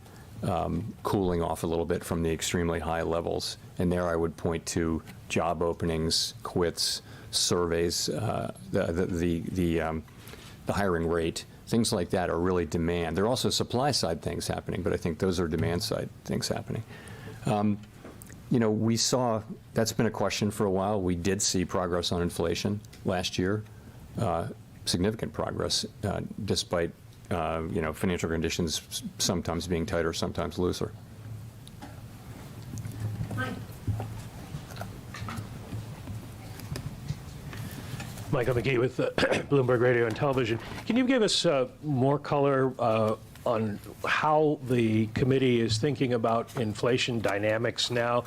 cooling off a little bit from the extremely high levels. And there I would point to job openings, quits, surveys, the hiring rate. Things like that are really demand. There are also supply side things happening, but I think those are demand side things happening. We saw, that's been a question for a while. We did see progress on inflation last year, significant progress, despite, financial conditions sometimes being tighter, sometimes looser. Michael McGee with Bloomberg Radio and Television. Can you give us more color on how the committee is thinking about inflation dynamics now.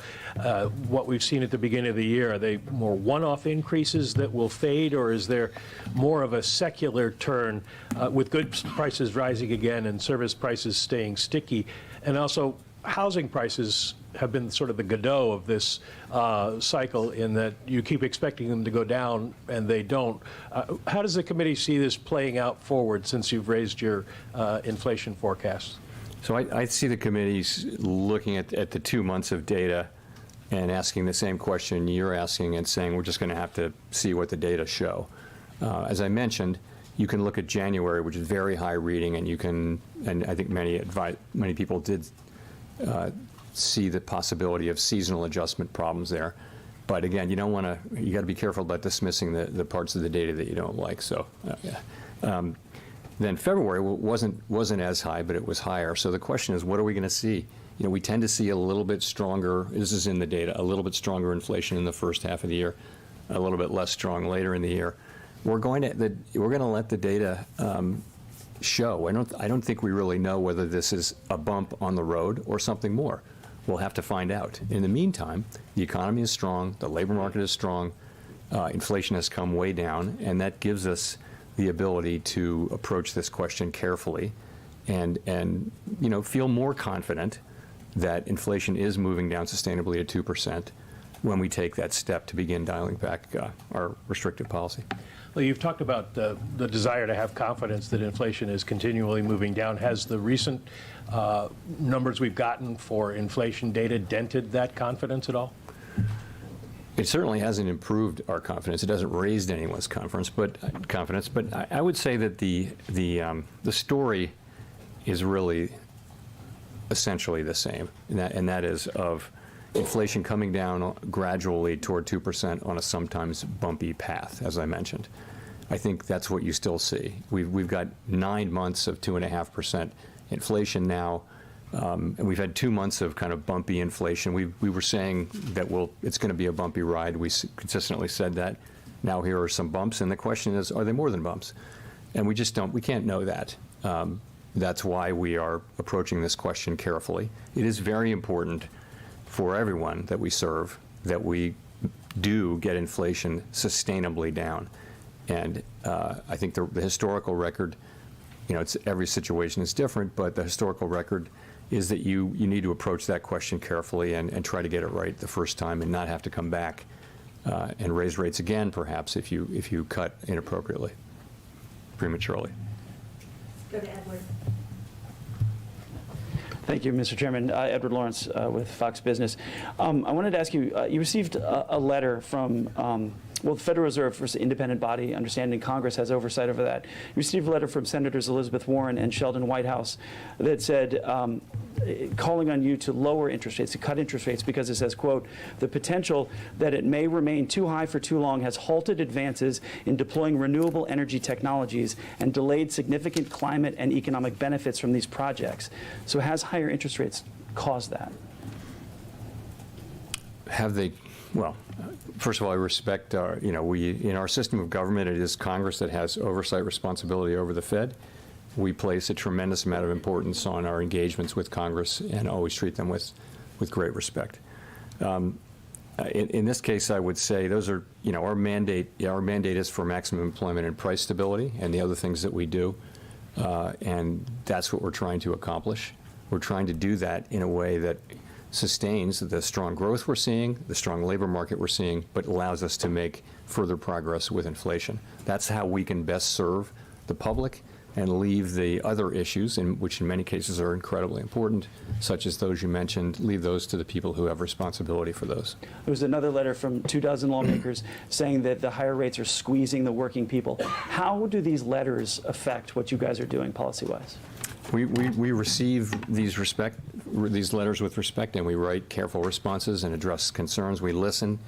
What we've seen at the beginning of the year, are they more one-off increases that will fade, or is there more of a secular turn with goods prices rising again and service prices staying sticky? And also, housing prices have been sort of the Godot of this cycle, in that you keep expecting them to go down and they don't. How does the committee see this playing out forward since you've raised your inflation forecast? So I see the committees looking at the 2 months of data and asking the same question you're asking and saying we're just going to have to see what the data show. As I mentioned, you can look at January, which is very high reading, and you can, and I think many people did see the possibility of seasonal adjustment problems there. But again, you don't want to, you got to be careful about dismissing the parts of the data that you don't like. So then February wasn't as high, but it was higher. So the question is, what are we going to see? You know, we tend to see a little bit stronger, this is in the data, a little bit stronger inflation in the first half of the year, a little bit less strong later in the year. We're going to let the data show. I don't think we really know whether this is a bump on the road or something more. We'll have to find out. In the meantime, the economy is strong, the labor market is strong, inflation has come way down, and that gives us the ability to approach this question carefully and you know, feel more confident that inflation is moving down sustainably at 2% when we take that step to begin dialing back our restrictive policy. Well, you've talked about the desire to have confidence that inflation is continually moving down. Has the recent numbers we've gotten for inflation data dented that confidence at all? It certainly hasn't improved our confidence. It hasn't raised anyone's confidence, but I would say that the story is really essentially the same, and that is of inflation coming down gradually toward 2% on a sometimes bumpy path, as I mentioned. I think that's what you still see. We've got 9 months of 2.5% inflation now, and we've had 2 months of kind of bumpy inflation. We were saying that it's going to be a bumpy ride. We consistently said that. Now here are some bumps, and the question is, are they more than bumps? And we can't know that. That's why we are approaching this question carefully. It is very important for everyone that we serve that we do get inflation sustainably down. And I think the historical record, you know, every situation is different, but the historical record is that you need to approach that question carefully and try to get it right the first time and not have to come back and raise rates again, perhaps, if you cut inappropriately, prematurely. Go to Edward. Thank you, Mr. Chairman. Edward Lawrence with Fox Business. I wanted to ask you, you received a letter from, the Federal Reserve is an independent body, understanding Congress has oversight over that. You received a letter from Senators Elizabeth Warren and Sheldon Whitehouse that said, calling on you to lower interest rates, to cut interest rates, because it says, quote, the potential that it may remain too high for too long has halted advances in deploying renewable energy technologies and delayed significant climate and economic benefits from these projects. So has higher interest rates caused that? Have they? Well, first of all, I respect in our system of government, it is Congress that has oversight responsibility over the Fed. We place a tremendous amount of importance on our engagements with Congress and always treat them with great respect. In this case, I would say those are, our mandate is for maximum employment and price stability and the other things that we do. And that's what we're trying to accomplish. We're trying to do that in a way that sustains the strong growth we're seeing, the strong labor market we're seeing, but allows us to make further progress with inflation. That's how we can best serve the public and leave the other issues, which in many cases are incredibly important, such as those you mentioned, leave those to the people who have responsibility for those. There was another letter from 24 lawmakers saying that the higher rates are squeezing the working people. How do these letters affect what you guys are doing policy-wise? We receive these letters with respect, and we write careful responses and address concerns. We listen,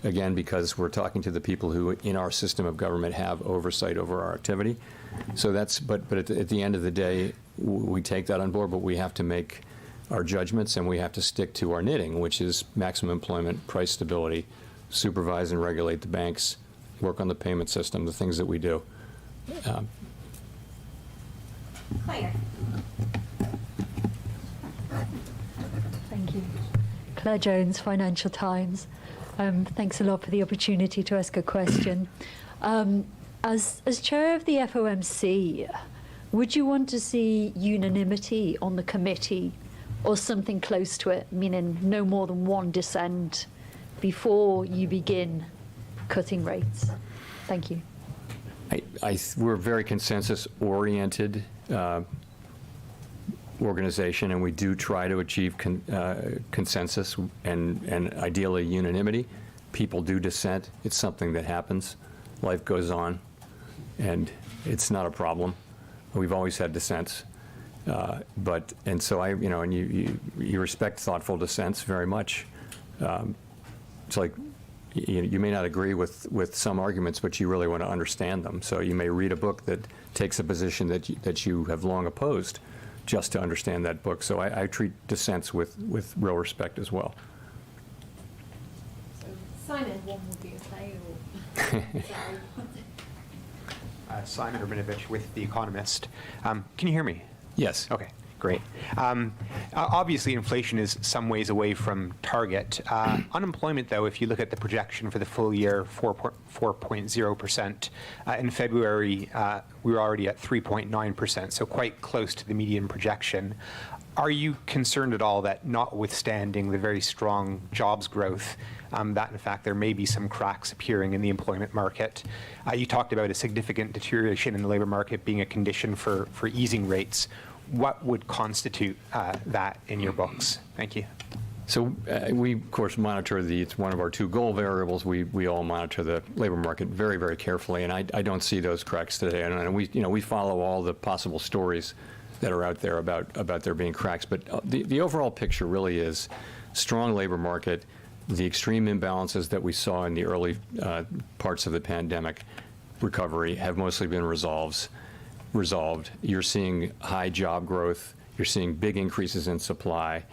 again, because we're talking to the people who, in our system of government, have oversight over our activity. So but at the end of the day, we take that on board, but we have to make our judgments, and we have to stick to our knitting, which is maximum employment, price stability, supervise and regulate the banks, work on the payment system, the things that we do. Fire. Claire Jones, Financial Times. Thanks a lot for the opportunity to ask a question. As chair of the FOMC, would you want to see unanimity on the committee or something close to it, meaning no more than one dissent before you begin cutting rates? Thank you. We're a very consensus-oriented organization, and we do try to achieve consensus and ideally unanimity. People do dissent. It's something that happens. Life goes on, and it's not a problem. We've always had dissents, and so you respect thoughtful dissents very much. It's like you may not agree with some arguments, but you really want to understand them. So you may read a book that takes a position that you have long opposed, just to understand that book. So I treat dissents with real respect as well. So Simon, one would be okay. Simon Rabinovich with The Economist. Can you hear me? Yes. Okay, great. Obviously, inflation is some ways away from target. Unemployment, though, if you look at the projection for the full year, 4.0%. In February, we were already at 3.9%, so quite close to the median projection. Are you concerned at all that, notwithstanding the very strong jobs growth, that in fact there may be some cracks appearing in the employment market? You talked about a significant deterioration in the labor market being a condition for easing rates. What would constitute that in your books? Thank you. So we, of course, monitor it's one of our two goal variables. We all monitor the labor market very, very carefully, and I don't see those cracks today. And we follow all the possible stories that are out there about there being cracks. But the overall picture really is strong labor market. The extreme imbalances that we saw in the early parts of the pandemic recovery have mostly been resolved. You're seeing high job growth. You're seeing big increases in supply.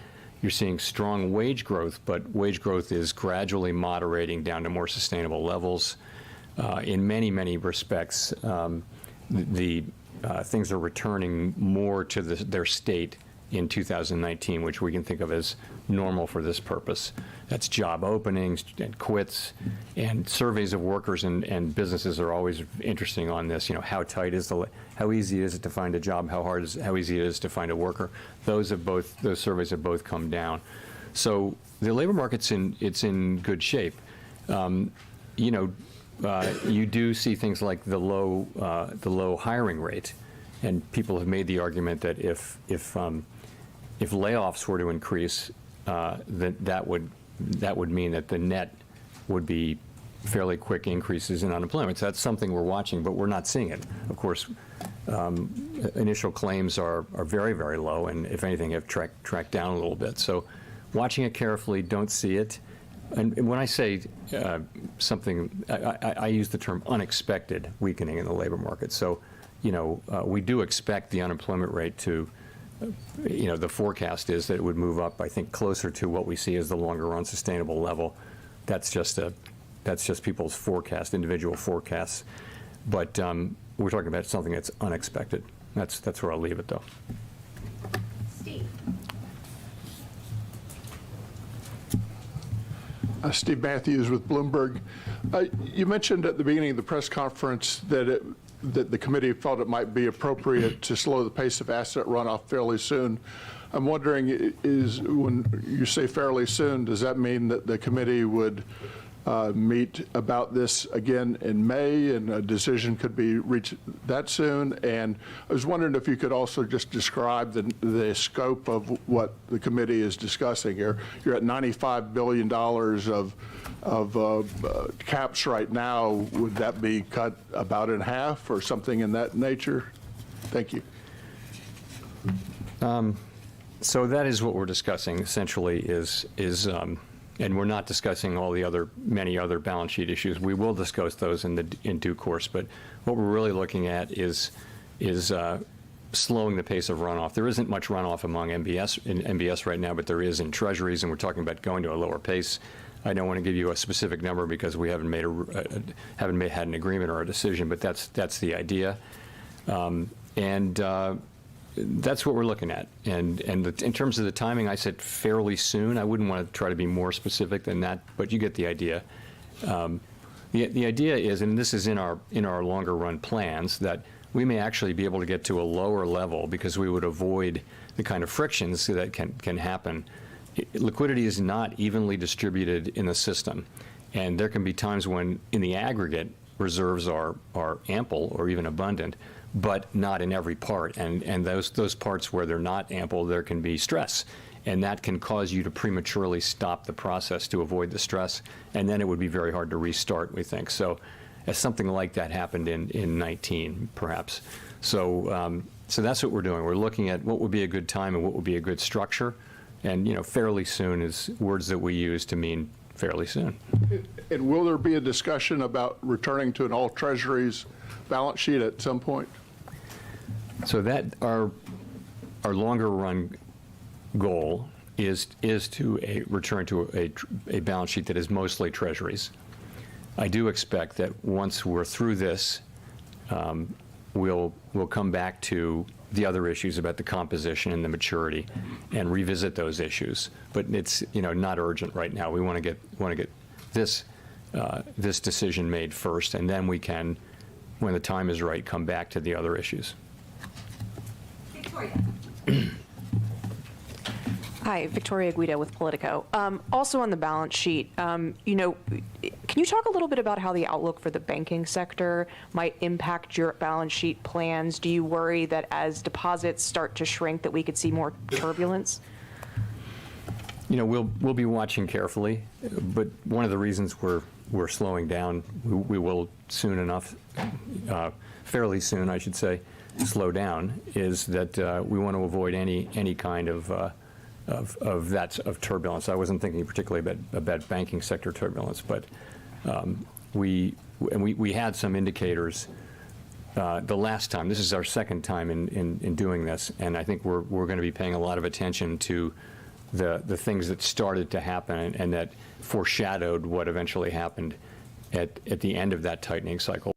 You're seeing strong wage growth, but wage growth is gradually moderating down to more sustainable levels. In many, many respects, things are returning more to their state in 2019, which we can think of as normal for this purpose. That's job openings and quits, and surveys of workers and businesses are always interesting on this. How tight is how easy is it to find a job? How easy it is to find a worker? Those surveys have both come down. So the labor market's in good shape. You do see things like the low hiring rate, and people have made the argument that if layoffs were to increase, that would mean that the net would be fairly quick increases in unemployment. So that's something we're watching, but we're not seeing it. Of course, initial claims are very, very low, and if anything, have tracked down a little bit. So watching it carefully, don't see it. And when I say something, I use the term unexpected weakening in the labor market. So, we do expect the unemployment rate to, the forecast is that it would move up, I think, closer to what we see as the longer run sustainable level. That's just people's forecast, individual forecasts. But we're talking about something that's unexpected. That's where I'll leave it, though. Steve. Steve Matthews with Bloomberg. You mentioned at the beginning of the press conference that the committee felt it might be appropriate to slow the pace of asset runoff fairly soon. I'm wondering, when you say fairly soon, does that mean that the committee would meet about this again in May, and a decision could be reached that soon? And I was wondering if you could also just describe the scope of what the committee is discussing here. You're at $95 billion of caps right now. Would that be cut about in half or something in that nature? Thank you. So that is what we're discussing, essentially, is and we're not discussing all the many other balance sheet issues. We will discuss those in due course, but what we're really looking at is slowing the pace of runoff. There isn't much runoff among MBS right now, but there is in treasuries, and we're talking about going to a lower pace. I don't want to give you a specific number because we haven't had an agreement or a decision, but that's the idea. that's what we're looking at. And in terms of the timing, I said fairly soon. I wouldn't want to try to be more specific than that, but you get the idea. The idea is, and this is in our longer run plans, that we may actually be able to get to a lower level because we would avoid the kind of frictions that can happen. Liquidity is not evenly distributed in the system, and there can be times when, in the aggregate, reserves are ample or even abundant, but not in every part. And those parts where they're not ample, there can be stress. And that can cause you to prematurely stop the process to avoid the stress. And then it would be very hard to restart, we think. So as something like that happened in 19, perhaps. So that's what we're doing. We're looking at what would be a good time and what would be a good structure. And, fairly soon is words that we use to mean fairly soon. And will there be a discussion about returning to an all treasuries balance sheet at some point? So that our longer run goal is to return to a balance sheet that is mostly treasuries. I do expect that once we're through this, we'll come back to the other issues about the composition and the maturity and revisit those issues. But it's not urgent right now. We want to get this decision made first, and then we can, when the time is right, come back to the other issues. Victoria. Hi, Victoria Guido with Politico. Also on the balance sheet, can you talk a little bit about how the outlook for the banking sector might impact your balance sheet plans? Do you worry that as deposits start to shrink that we could see more turbulence? We'll be watching carefully, but one of the reasons we're slowing down, we will soon enough, fairly soon, I should say, slow down, is that we want to avoid any kind of turbulence. I wasn't thinking particularly about banking sector turbulence, but we had some indicators the last time. This is our second time in doing this, and I think we're going to be paying a lot of attention to the things that started to happen and that foreshadowed what eventually happened at the end of that tightening cycle.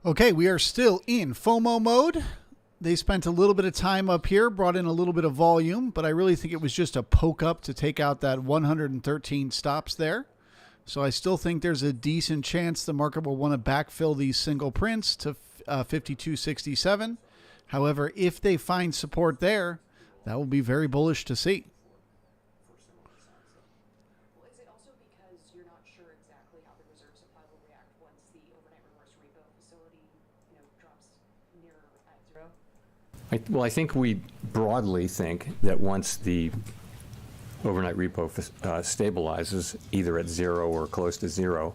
Okay, we are still in FOMO mode. They spent a little bit of time up here, brought in a little bit of volume, but I really think it was just a poke up to take out that 113 stops there. So I still think there's a decent chance the market will want to backfill these single prints to 52.67. However, if they find support there, that will be very bullish to see. Is it also because you're not sure exactly how the reserve supply will react once the overnight reverse repo facility, drops near at zero? Well, I think we broadly think that once the overnight repo stabilizes either at zero or close to zero,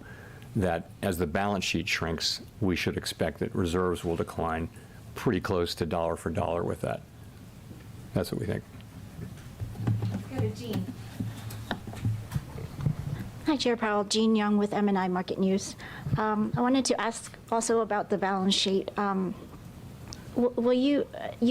that as the balance sheet shrinks, we should expect that reserves will decline pretty close to dollar for dollar with that. That's what we think. Go to Jean. Hi, Chair Powell. Jean Young with M&I Market News. I wanted to ask also about the balance sheet. Will you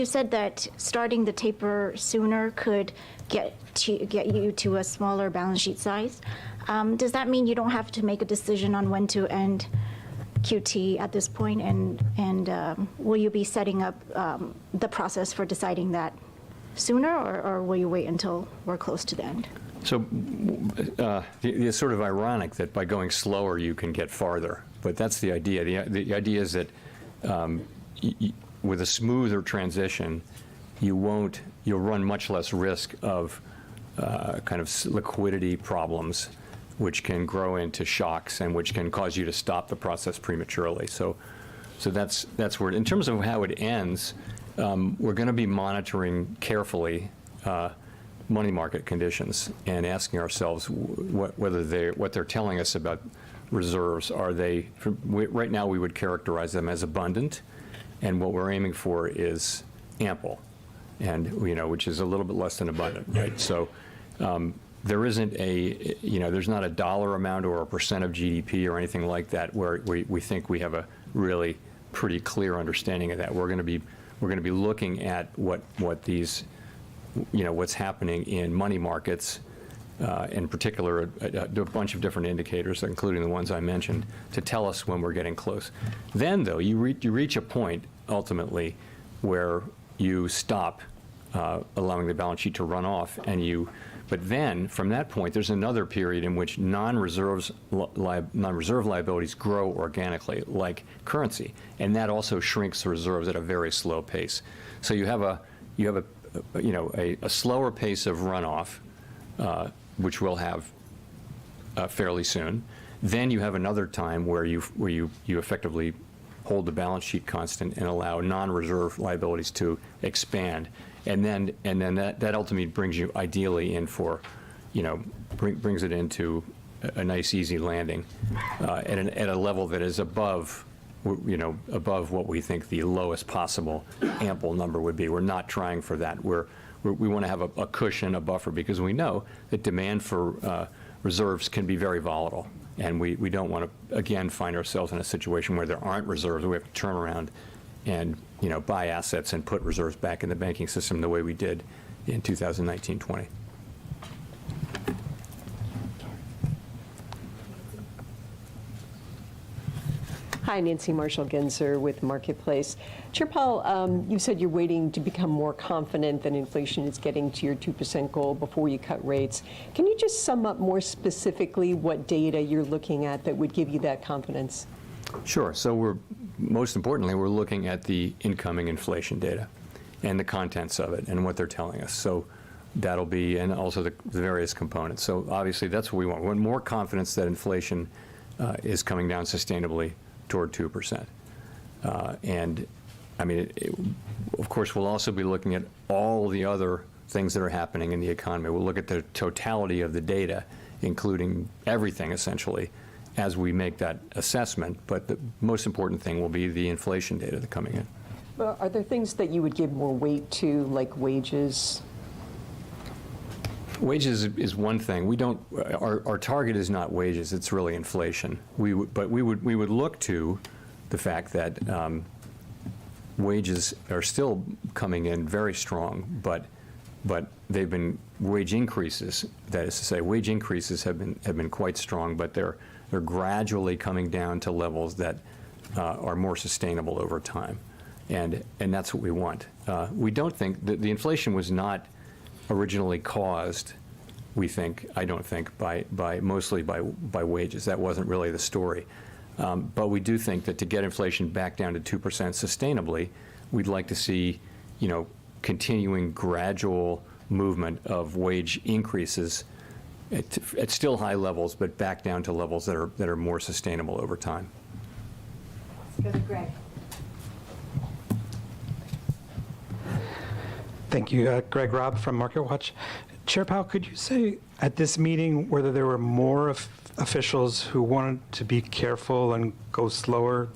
said that starting the taper sooner could get you to a smaller balance sheet size. Does that mean you don't have to make a decision on when to end QT at this point? And will you be setting up the process for deciding that sooner, or will you wait until we're close to the end? So it's sort of ironic that by going slower you can get farther, but that's the idea. The idea is that with a smoother transition, you'll run much less risk of kind of liquidity problems, which can grow into shocks and which can cause you to stop the process prematurely. So that's where, in terms of how it ends, we're going to be monitoring carefully money market conditions and asking ourselves what they're telling us about reserves. Are they, right now we would characterize them as abundant, and what we're aiming for is ample, and which is a little bit less than abundant, right? So there isn't there's not a dollar amount or a percent of GDP or anything like that where we think we have a really pretty clear understanding of that. We're going to be looking at what these, what's happening in money markets, in particular, a bunch of different indicators, including the ones I mentioned, to tell us when we're getting close. Then, though, you reach a point, ultimately, where you stop allowing the balance sheet to run off, but then from that point, there's another period in which non-reserve liabilities grow organically, like currency, and that also shrinks the reserves at a very slow pace. So you have a slower pace of runoff, which we'll have fairly soon. Then you have another time where you effectively hold the balance sheet constant and allow non-reserve liabilities to expand. And then that ultimately brings you ideally in for, brings it into a nice easy landing at a level that is above what we think the lowest possible ample number would be. We're not trying for that. We want to have a cushion, a buffer, because we know that demand for reserves can be very volatile. And we don't want to, again, find ourselves in a situation where there aren't reserves. We have to turn around and buy assets and put reserves back in the banking system the way we did in 2019-20. Hi, Nancy Marshall-Genzer with Marketplace. Chair Powell, you said you're waiting to become more confident that inflation is getting to your 2% goal before you cut rates. Can you just sum up more specifically what data you're looking at that would give you that confidence? Sure. So most importantly, we're looking at the incoming inflation data and the contents of it and what they're telling us. So that'll be, and also the various components. So obviously that's what we want. We want more confidence that inflation is coming down sustainably toward 2%. And I mean, of course, we'll also be looking at all the other things that are happening in the economy. We'll look at the totality of the data, including everything essentially, as we make that assessment. But the most important thing will be the inflation data that's coming in. Well, are there things that you would give more weight to, like wages? Wages is one thing. We don't. Our target is not wages. It's really inflation. But we would look to the fact that wages are still coming in very strong, but they've been wage increases. That is to say, wage increases have been quite strong, but they're gradually coming down to levels that are more sustainable over time, and that's what we want. We don't think that the inflation was not originally caused, I don't think, mostly by wages. That wasn't really the story. But we do think that to get inflation back down to 2% sustainably, we'd like to see, continuing gradual movement of wage increases at still high levels, but back down to levels that are more sustainable over time. Let's go to Greg. Thank you. Greg Robb from MarketWatch. Chair Powell, could you say at this meeting whether there were more officials who wanted to be careful and go slower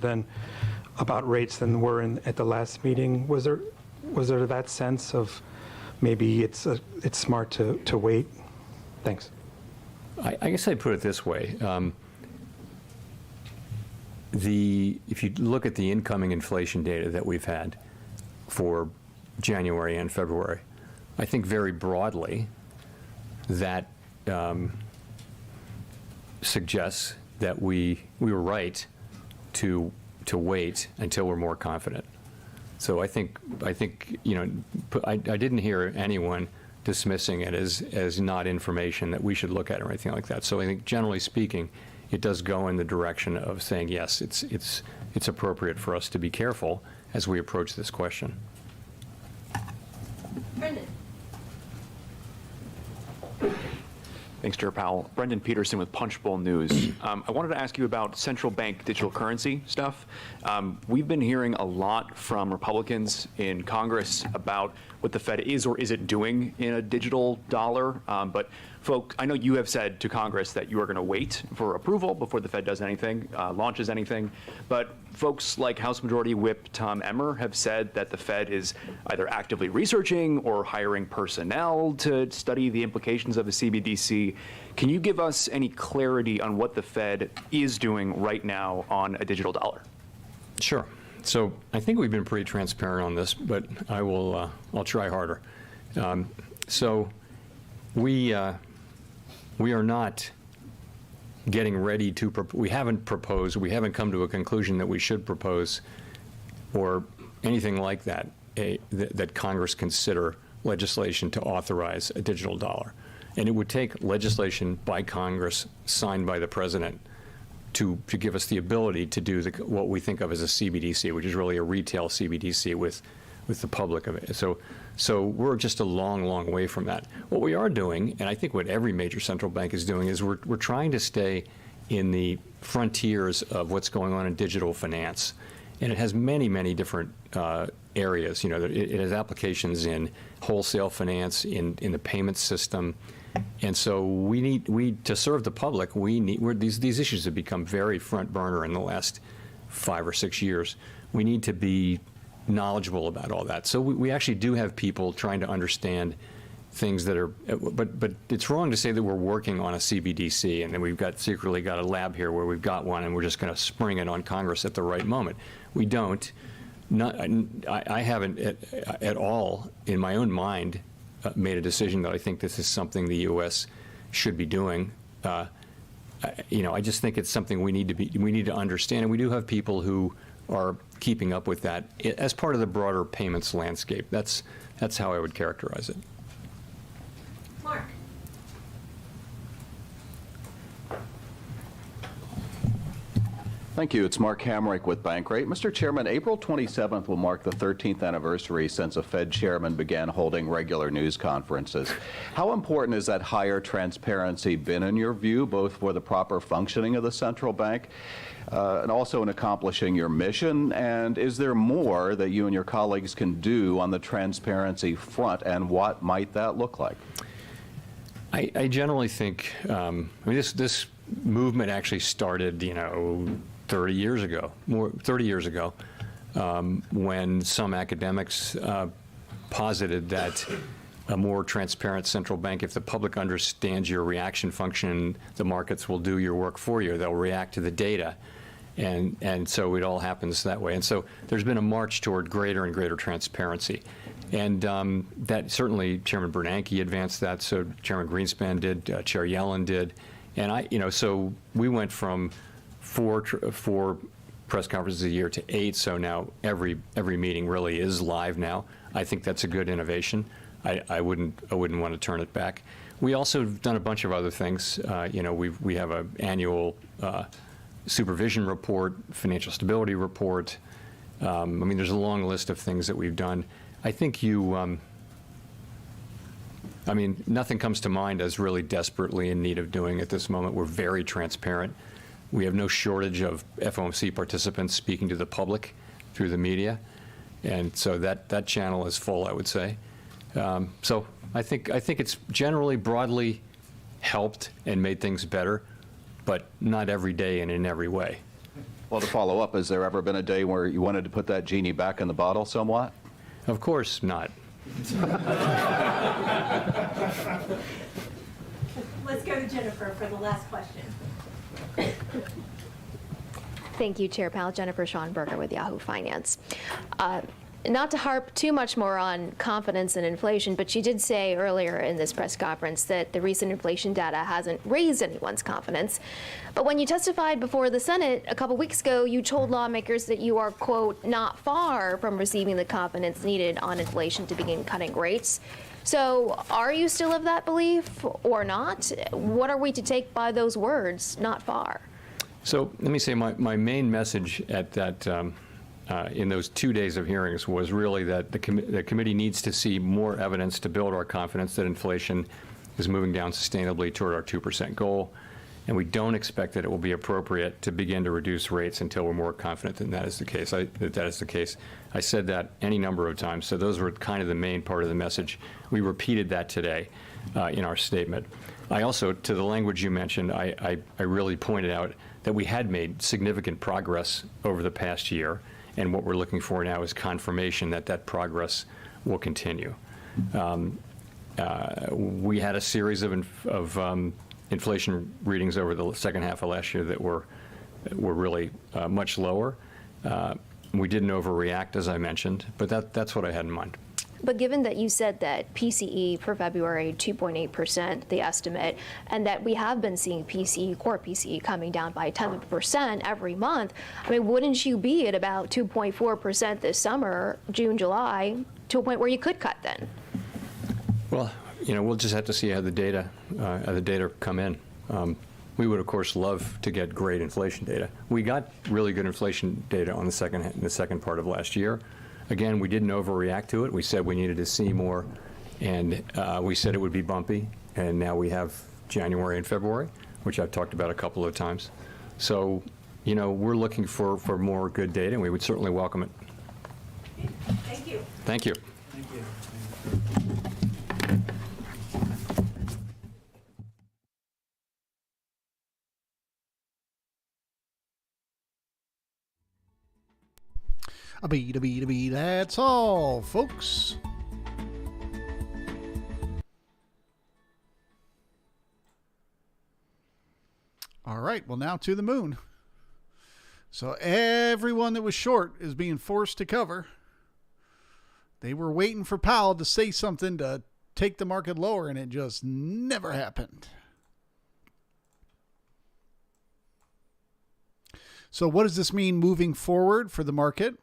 about rates than were at the last meeting? Was there that sense of maybe it's smart to wait? Thanks. I guess I'd put it this way. If you look at the incoming inflation data that we've had for January and February, I think very broadly that suggests that we were right to wait until we're more confident. So I think I didn't hear anyone dismissing it as not information that we should look at or anything like that. So I think generally speaking, it does go in the direction of saying yes, it's appropriate for us to be careful as we approach this question. Brendan. Thanks, Chair Powell. Brendan Peterson with Punchbowl News. I wanted to ask you about central bank digital currency stuff. We've been hearing a lot from Republicans in Congress about what the Fed is or isn't doing in a digital dollar. But folks, I know you have said to Congress that you are going to wait for approval before the Fed does anything, launches anything. But folks like House Majority Whip Tom Emmer have said that the Fed is either actively researching or hiring personnel to study the implications of the CBDC. Can you give us any clarity on what the Fed is doing right now on a digital dollar? Sure. So I think we've been pretty transparent on this, but I'll try harder. So we are not getting ready to, we haven't proposed, we haven't come to a conclusion that we should propose or anything like that that Congress consider legislation to authorize a digital dollar. And it would take legislation by Congress, signed by the president, to give us the ability to do what we think of as a CBDC, which is really a retail CBDC with the public of it. So we're just a long, long way from that. What we are doing, and I think what every major central bank is doing, is we're trying to stay in the frontiers of what's going on in digital finance. And it has many, many different areas. You know, it has applications in wholesale finance, in the payment system. And so we to serve the public, these issues have become very front burner in the last 5 or 6 years. We need to be knowledgeable about all that. So we actually do have people trying to understand things that are, but it's wrong to say that we're working on a CBDC and then we've secretly got a lab here where we've got one and we're just going to spring it on Congress at the right moment. We don't. I haven't at all in my own mind made a decision that I think this is something the U.S. should be doing. You know, I just think it's something we need to understand, and we do have people who are keeping up with that as part of the broader payments landscape. That's how I would characterize it. Mark. Thank you. It's Mark Hamrick with Bankrate. Mr. Chairman, April 27th will mark the 13th anniversary since a Fed chairman began holding regular news conferences. How important has that higher transparency been in your view, both for the proper functioning of the central bank and also in accomplishing your mission? And is there more that you and your colleagues can do on the transparency front, and what might that look like? I generally think, I mean, this movement actually started, 30 years ago, when some academics posited that a more transparent central bank, if the public understands your reaction function, the markets will do your work for you. They'll react to the data. And so it all happens that way. And so there's been a march toward greater and greater transparency. And that certainly Chairman Bernanke advanced that, so Chairman Greenspan did, Chair Yellen did. And so we went from four press conferences a year to 8, so now every meeting really is live now. I think that's a good innovation. I wouldn't want to turn it back. We also have done a bunch of other things. We have an annual supervision report, financial stability report. I mean, there's a long list of things that we've done. I think nothing comes to mind as really desperately in need of doing at this moment. We're very transparent. We have no shortage of FOMC participants speaking to the public through the media. And so that channel is full, I would say. So I think it's generally broadly helped and made things better, but not every day and in every way. Well, to follow up, has there ever been a day where you wanted to put that genie back in the bottle somewhat? Of course not. Let's go to Jennifer for the last question. Thank you, Chair Powell. Jennifer Schonberger with Yahoo Finance. Not to harp too much more on confidence and inflation, but you did say earlier in this press conference that the recent inflation data hasn't raised anyone's confidence. But when you testified before the Senate a couple weeks ago, you told lawmakers that you are, quote, not far from receiving the confidence needed on inflation to begin cutting rates. So are you still of that belief or not? What are we to take by those words, not far? So let me say my main message at that in those 2 days of hearings was really that the committee needs to see more evidence to build our confidence that inflation is moving down sustainably toward our 2% goal. And we don't expect that it will be appropriate to begin to reduce rates until we're more confident that that is the case. I said that any number of times, so those were kind of the main part of the message. We repeated that today in our statement. I also, to the language you mentioned, I really pointed out that we had made significant progress over the past year, and what we're looking for now is confirmation that that progress will continue. We had a series of inflation readings over the second half of last year that were really much lower. We didn't overreact, as I mentioned, but that's what I had in mind. But given that you said that PCE for February, 2.8%, the estimate, and that we have been seeing PCE, core PCE, coming down by 10% every month, I mean, wouldn't you be at about 2.4% this summer, June, July, to a point where you could cut then? Well, we'll just have to see how the data come in. We would, of course, love to get great inflation data. We got really good inflation data on in the second part of last year. Again, we didn't overreact to it. We said we needed to see more, and we said it would be bumpy. And now we have January and February, which I've talked about a couple of times. So, we're looking for more good data, and we would certainly welcome it. Thank you. Thank you. Thank you. That's all, folks. All right, well, now to the moon. So everyone that was short is being forced to cover. They were waiting for Powell to say something to take the market lower, and it just never happened. So what does this mean moving forward for the market?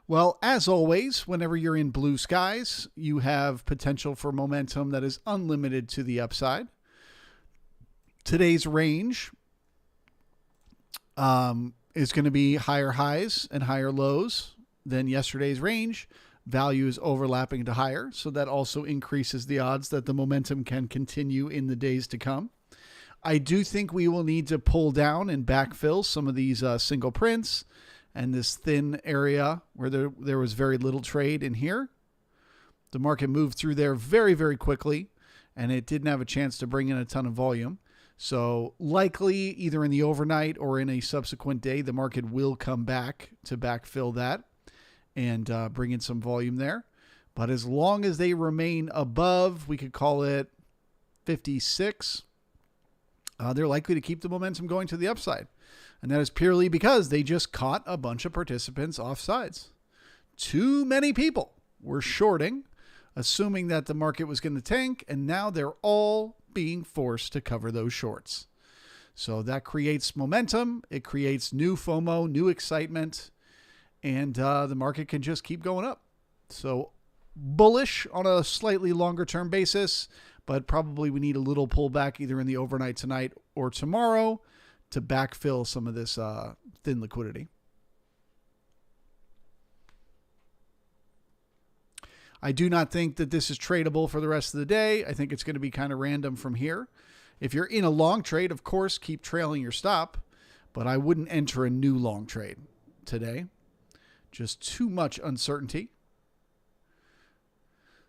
Well, as always, whenever you're in blue skies, you have potential for momentum that is unlimited to the upside. Today's range is going to be higher highs and higher lows than yesterday's range. Value is overlapping to higher, so that also increases the odds that the momentum can continue in the days to come. I do think we will need to pull down and backfill some of these single prints and this thin area where there was very little trade in here. The market moved through there very, very quickly, and it didn't have a chance to bring in a ton of volume. So likely either in the overnight or in a subsequent day, the market will come back to backfill that and bring in some volume there. But as long as they remain above, we could call it 56, they're likely to keep the momentum going to the upside. And that is purely because they just caught a bunch of participants off sides. Too many people were shorting, assuming that the market was going to tank, and now they're all being forced to cover those shorts. So that creates momentum. It creates new FOMO, new excitement, and the market can just keep going up. So bullish on a slightly longer term basis, but probably we need a little pullback either in the overnight tonight or tomorrow to backfill some of this thin liquidity. I do not think that this is tradable for the rest of the day. I think it's going to be kind of random from here. If you're in a long trade, of course, keep trailing your stop, but I wouldn't enter a new long trade today. Just too much uncertainty.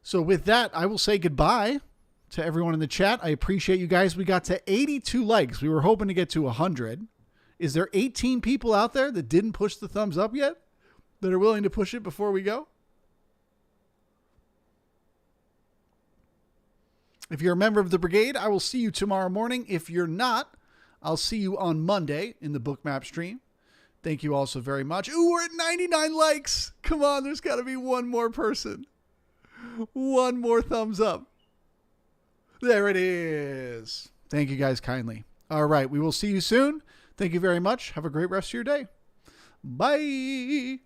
So with that, I will say goodbye to everyone in the chat. I appreciate you guys. We got to 82 likes. We were hoping to get to 100. Is there 18 people out there that didn't push the thumbs up yet? That are willing to push it before we go? If you're a member of the brigade, I will see you tomorrow morning. If you're not, I'll see you on Monday in the Bookmap stream. Thank you all so very much. Ooh, we're at 99 likes. Come on, there's got to be one more person. One more thumbs up. There it is. Thank you guys kindly. All right, we will see you soon. Thank you very much. Have a great rest of your day. Bye.